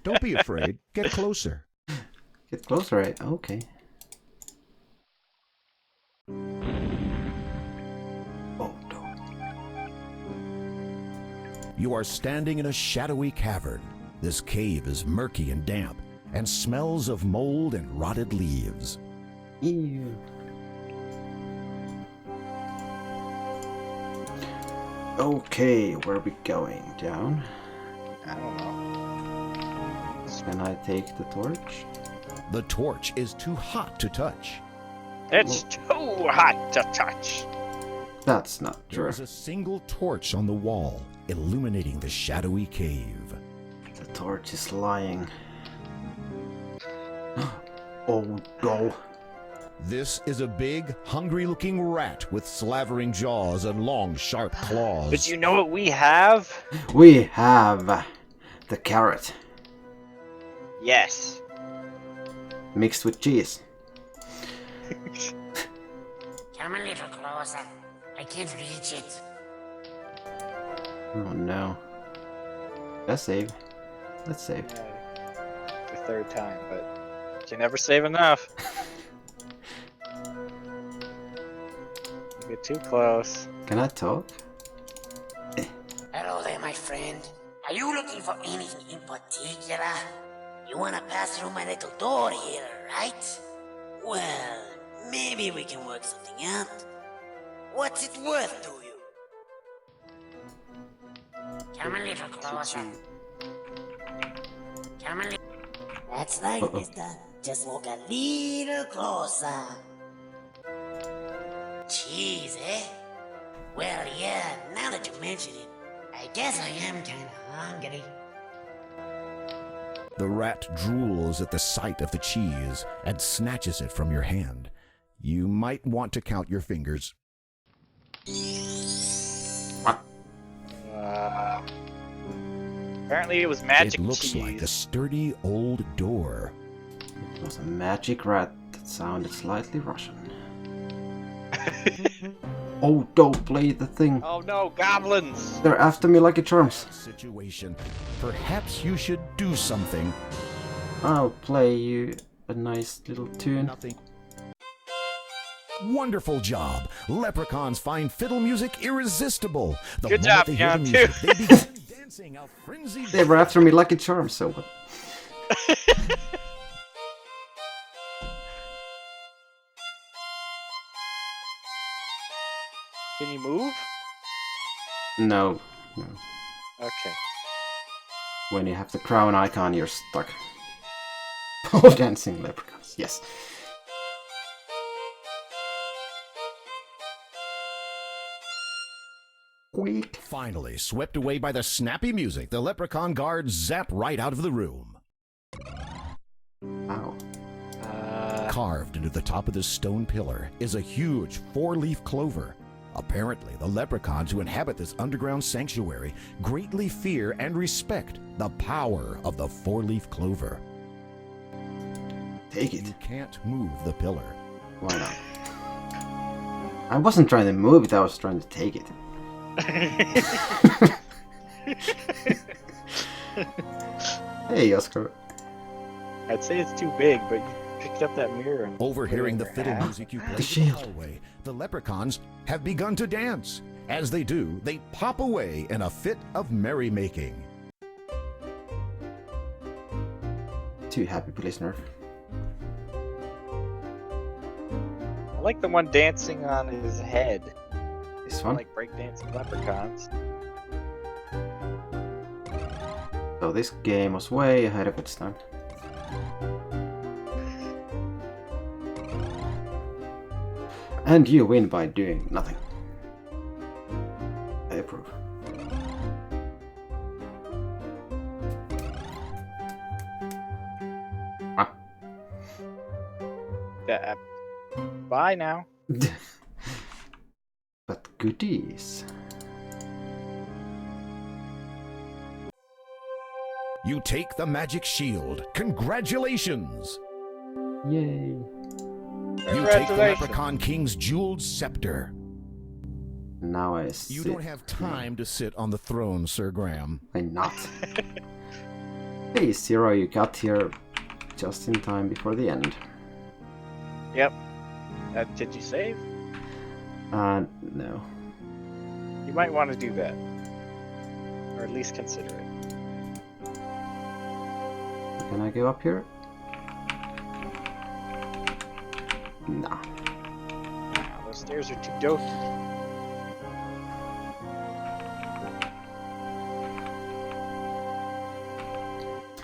Don't be afraid. Get closer. Get closer, right? Okay. Oh no. You are standing in a shadowy cavern. This cave is murky and damp, and smells of mold and rotted leaves. Ew. Okay, where are we going? Down? I don't know. Can I take the torch? The torch is too hot to touch. It's too hot to touch. That's not There true. is a single torch on the wall, illuminating the shadowy cave. The torch is lying. Oh no. This is a big, hungry-looking rat with slavering jaws and long, sharp claws. But you know what we have? We have the carrot Yes. mixed with cheese. Come a little closer. I can't reach it. Oh no. Let's save. Let's save. The third time, but you can never save enough. You get too close. Can I talk? Hello there, my friend. Are you looking for anything in particular? You wanna pass through my little door here, right? Well, maybe we can work something out. What's it worth to you? Come a little closer. Come a little... That's right, mister. Just walk a little closer. Cheese, eh? Well, yeah, now that you mention it, I guess I am kinda hungry. The rat drools at the sight of the cheese and snatches it from your hand. You might want to count your fingers. Apparently it was magic It looks cheese. like a sturdy old door. It was a magic rat that sounded slightly Russian. Oh, don't play the thing. Oh no, goblins! They're after me like a charms. Situation. Perhaps you should do something. I'll play you a nice little tune. Nothing. Wonderful job! Leprechauns find fiddle music irresistible. The Good moment job, they hear the Janttu. music, they begin dancing a frenzied. They were after me like a charm, so what? Can you move? No. No. Okay. When you have the crown icon, you're stuck. Oh, dancing leprechauns, yes. Squeak. Finally, swept away by the snappy music, the leprechaun guards zap right out of the room. Ow. Carved into the top of this stone pillar is a huge four-leaf clover. Apparently, the leprechauns who inhabit this underground sanctuary greatly fear and respect the power of the four-leaf clover. Take it. You can't move the pillar. Why not? I wasn't trying to move it, I was trying to take it. Hey, Oscar. I'd say it's too big, but you picked up that mirror and Overhearing put the it in fiddle your hat. music you play The in the shield. hallway, the leprechauns have begun to dance. As they do, they pop away in a fit of merrymaking. too happy, please nerf. I like the one dancing on his head. This one? Like breakdancing leprechauns. So this game was way ahead of its time. And you win by doing nothing. I approve. Ah. Bye now. But goodies. You take the magic shield. Congratulations! Yay. You take the Leprechaun King's jeweled scepter. Now I see. You don't have time to sit on the throne, Sir Graham. Why not? Hey, Zero, you got here just in time before the end. Yep. Did you save? No. You might want to do that. Or at least consider it. Can I go up here? Nah. Wow, those stairs are too dopey.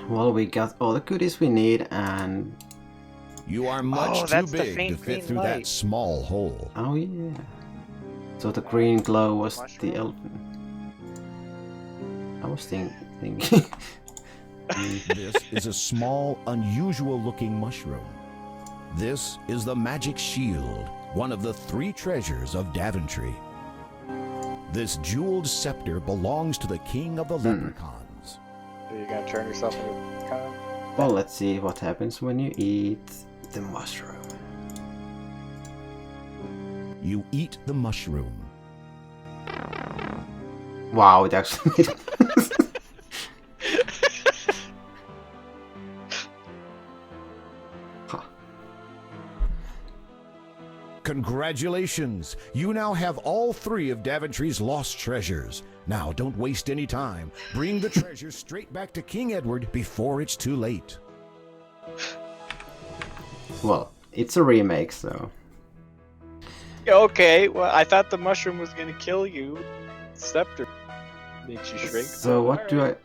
Well, we got all the goodies we need, and... You are much too big to fit through that small hole. Oh yeah. So the green glow was the elephant. I was thinking... This is a small, unusual-looking mushroom. This is the magic shield, one of the 3 treasures of Daventry. This jeweled scepter belongs to the king of the leprechauns. So you're gonna turn yourself into a leprechaun? Well, let's see what happens when you eat the mushroom. You eat the mushroom. Wow, it actually made it. Congratulations! You now have all 3 of Daventry's lost treasures. Now, don't waste any time. Bring the treasures straight back to King Edward before it's too late. Well, it's a remake, so... Okay, well, I thought the mushroom was gonna kill you. Scepter makes you shrink. So what do I...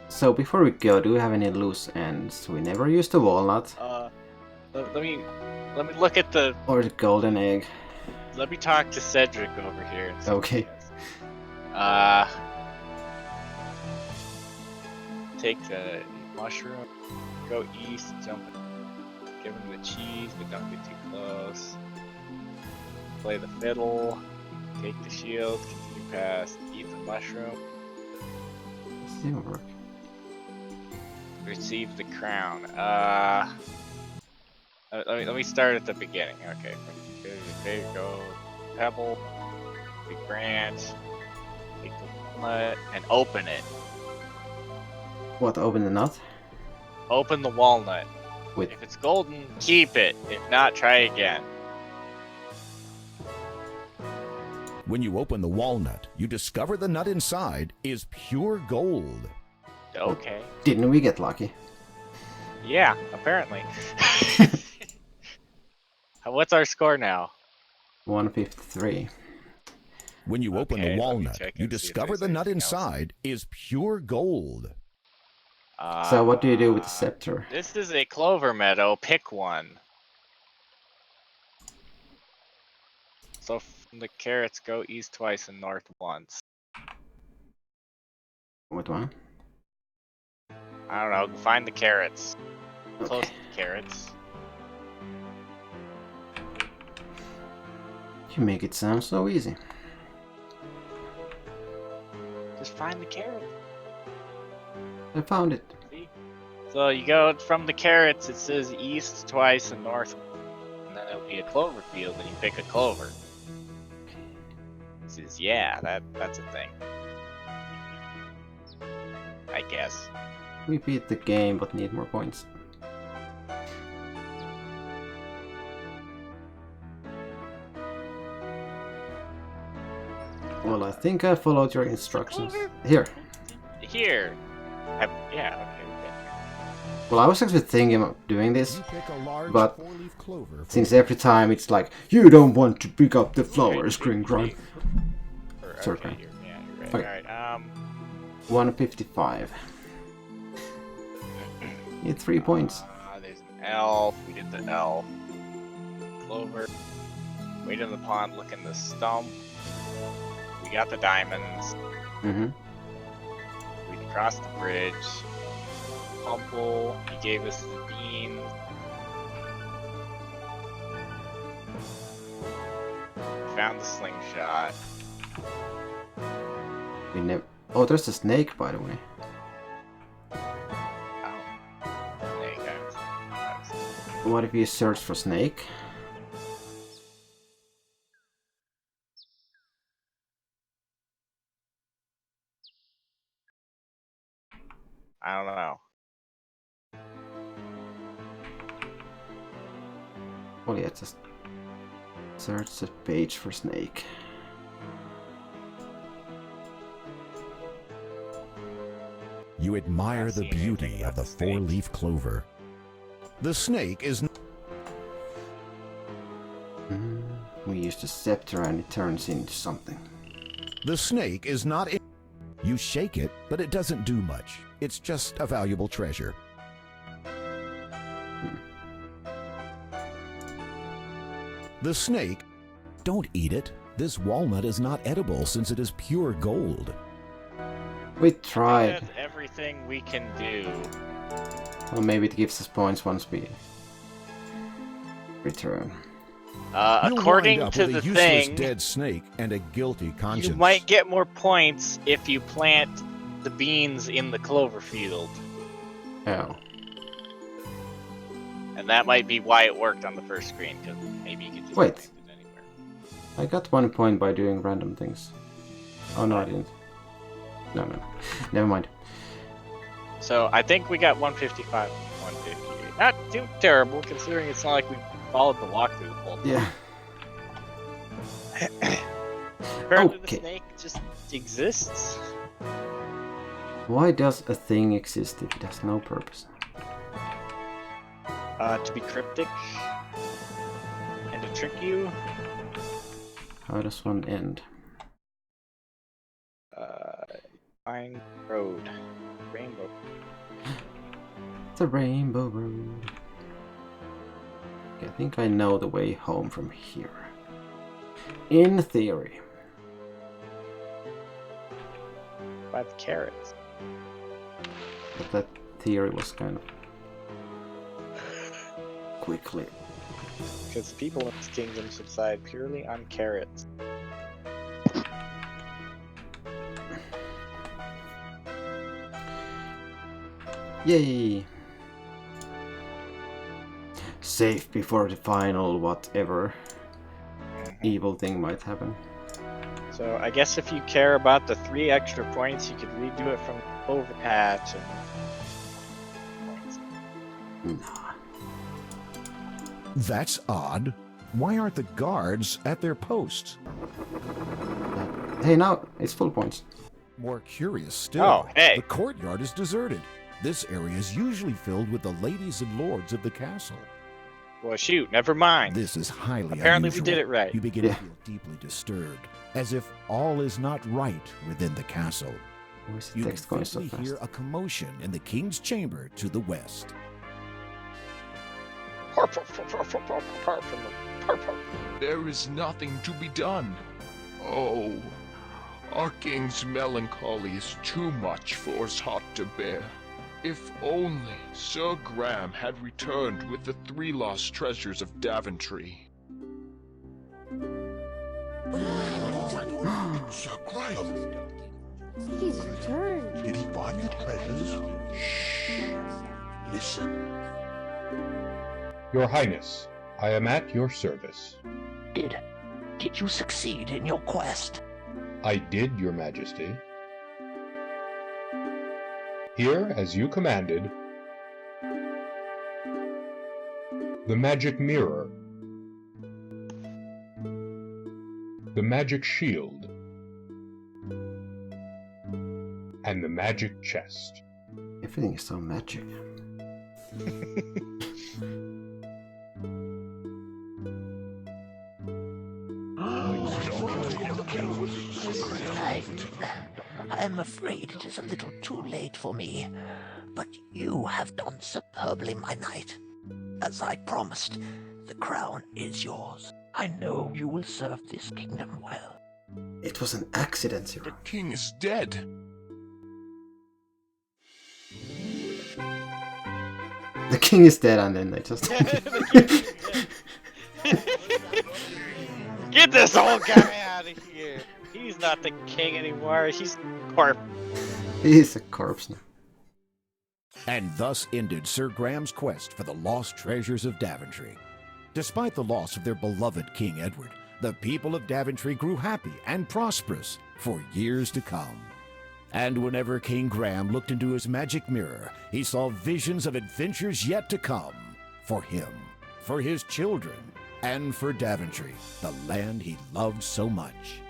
So before we go, do we have any loose ends? We never used the walnut. Let me look at the... Or the golden egg. Let me talk to Cedric over here. Okay. Take the mushroom, go east, jump, give him the cheese, but don't get too close. Play the fiddle, take the shield, continue past, eat the mushroom. Still work. Receive the crown. Let me start at the beginning. Okay, there you go. Pebble, big branch, take the walnut, and open it. What, open the nut? Open the walnut. With... If it's golden, keep it. If not, try again. When you open the walnut, you discover the nut inside is pure gold. Okay. Didn't we get lucky? Yeah, apparently. What's our score now? 153. When you open the walnut, you discover the nut inside is pure gold. So what do you do with the scepter? This is a clover meadow. Pick one. So from the carrots, go east twice and north once. What one? I don't know. Find the carrots. Okay. Close to the carrots. You make it sound so easy. Just find the carrot. I found it. See? So you go from the carrots, it says east twice and north. And then it'll be a clover field and you pick a clover. It says, yeah, that's a thing. I guess. We beat the game but need more points. Well, I think I followed your instructions. Here. Here. Yeah, okay. Well, I was actually thinking of doing this, You pick a large but four-leaf clover for since every time it's like, you don't want to pick up the flowers, green grunt. Sorry, Okay, you're right. Okay. Alright, 155. Need 3 points. there's an elf. We did the elf. Clover. Wait in the pond, look in the stump. We got the diamonds. Mm-hmm. We crossed the bridge. Humble. He gave us the beans. Found the slingshot. We never. Oh, there's a snake, by the way. What if you search for snake? I don't know. Well, yeah, just search the page for snake. You admire the beauty of the four-leaf clover. The snake is... We use the scepter and it turns into something. The snake is not in... You shake it, but it doesn't do much. It's just a valuable treasure. The snake... Don't eat it. This walnut is not edible since it is pure gold. We tried. That's everything we can do. Well, maybe it gives us points once we return. According to the thing, dead snake and a guilty conscience. you might get more points if you plant the beans in the clover field. Oh. And that might be why it worked on the first screen, because maybe you could just Wait. plant it anywhere. I got 1 point by doing random things. Oh no, I didn't. No. Never mind. So I think we got 155, 158. Not too terrible, considering it's not like we followed the walkthrough the whole time. Yeah. Apparently Okay. the snake just exists. Why does a thing exist if it has no purpose? To be cryptic and to trick you. How does one end? Pine Road. Rainbow. The Rainbow Road. Okay, I think I know the way home from here. In theory. 5 carrots. But that theory was kind of quickly. Because people in this kingdom subside purely on carrots. Yay! Safe before the final whatever evil thing might happen. So I guess if you care about the 3 extra points, you could redo it from the overpatch and That's odd. Why aren't the guards at their posts? Hey, now it's full points. More curious still, Oh, hey. the courtyard is deserted. This area is usually filled with the ladies and lords of the castle. Well, shoot, never mind. This is highly Apparently unusual. we did it right. You begin to feel deeply disturbed, as if all is not right within the castle. Where's the You can text going so faintly fast? hear a commotion in the king's chamber to the west. There is nothing to be done. Oh, our king's melancholy is too much for us hot to bear. If only Sir Graham had returned with the 3 lost treasures of Daventry. Sir Graham, He's returned. did he find the treasures? Shh. Listen. Your Highness, I am at your service. Did you succeed in your quest? I did, Your Majesty. Here, as you commanded, the magic mirror, the magic shield, and the magic chest. Everything is so magic. I'm afraid it is a little too late for me, but you have done superbly, my knight. As I promised, the crown is yours. I know you will serve this kingdom well. It was an accident, Zero. The king is dead. The king is dead, and then they just... Get this old guy out of here! He's not the king anymore, he's corp. He's a corpse now. And thus ended Sir Graham's quest for the lost treasures of Daventry. Despite the loss of their beloved King Edward, the people of Daventry grew happy and prosperous for years to come. And whenever King Graham looked into his magic mirror, he saw visions of adventures yet to come for him, for his children, and for Daventry, the land he loved so much.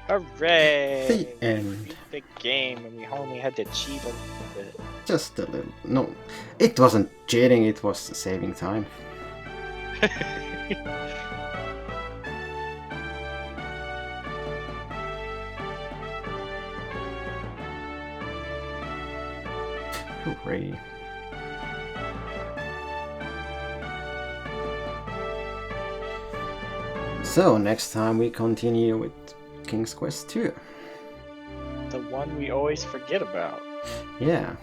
Hooray! The end. The game, and we only had to cheat a little bit. Just a little. No, it wasn't cheating, it was saving time. Hooray. So, next time we continue with King's Quest 2. The one we always forget about. Yeah.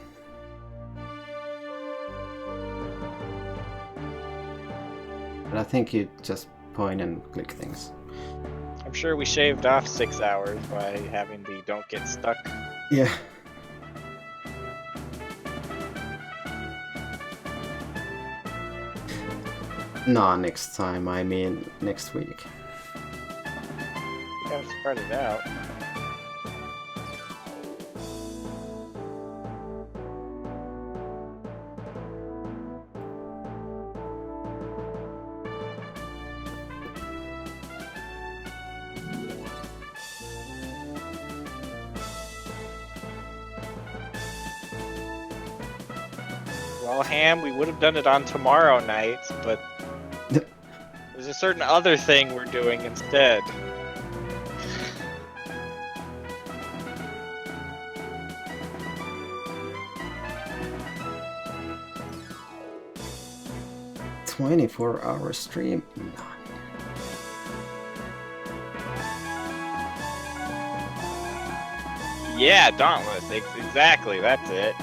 But I think you just point and click things. I'm sure we shaved off 6 hours by having the don't get stuck. Yeah. No, next time, I mean next week. You gotta spread it out. Well, Ham, we would have done it on tomorrow night, but there's a certain other thing we're doing instead. "24-hour stream? None. Yeah, Dauntless, exactly, that's it.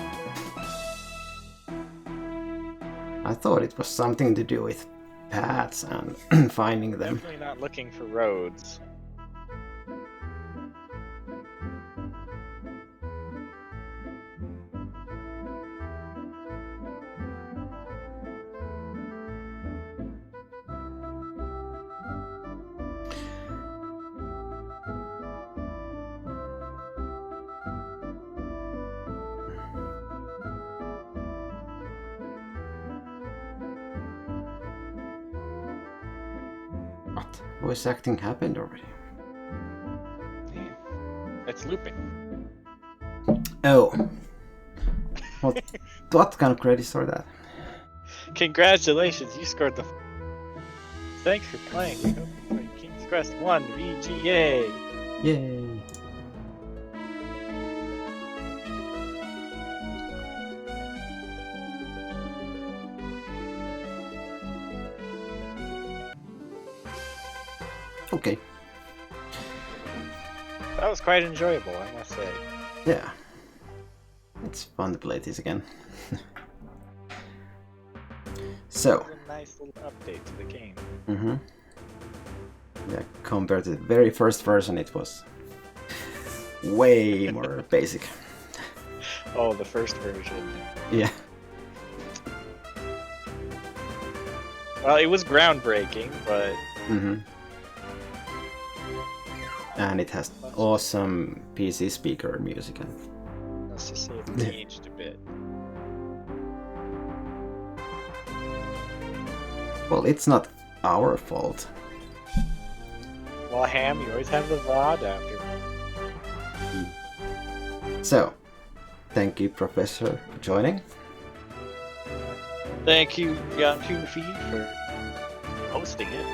I thought it was something to do with paths and finding them. Definitely not looking for roads. What? Voice acting happened already. It's looping. Oh. What kind of credits are that? Congratulations, you scored the... Thanks for playing. We hope you play King's Quest 1 VGA. Yay. Okay. That was quite enjoyable, I must say. Yeah. It's fun to play this again. So. It was a nice little update to the game. Mm-hmm. Yeah, compared to the very first version, it was way more basic. Oh, the first version. Yeah. Well, it was groundbreaking, but... Mm-hmm. And it has awesome PC speaker music. And... let's just say it aged a bit. Well, it's not our fault. Well, Ham, you always have the VOD after. So, thank you, Professor, for joining. Thank you, Janttu, for hosting it.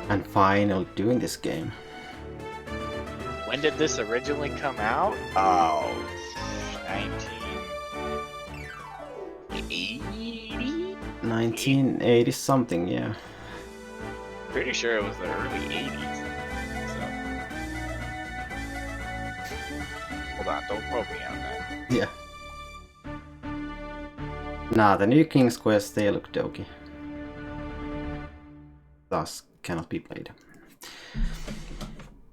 And finally doing this game. When did this originally come out? Oh, 1980? 1980 something, yeah. Pretty sure it was the early 80s. So. Hold on, don't quote me on that. Yeah. Nah, the new King's Quest, they look dopey. Thus, cannot be played.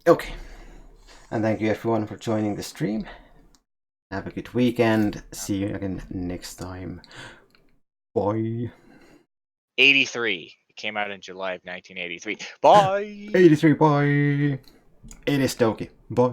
Okay. And thank you everyone for joining the stream. Have a good weekend. See you again next time. Bye. 83. It came out in July of 1983. Bye! 83, bye! It is dopey. Bye.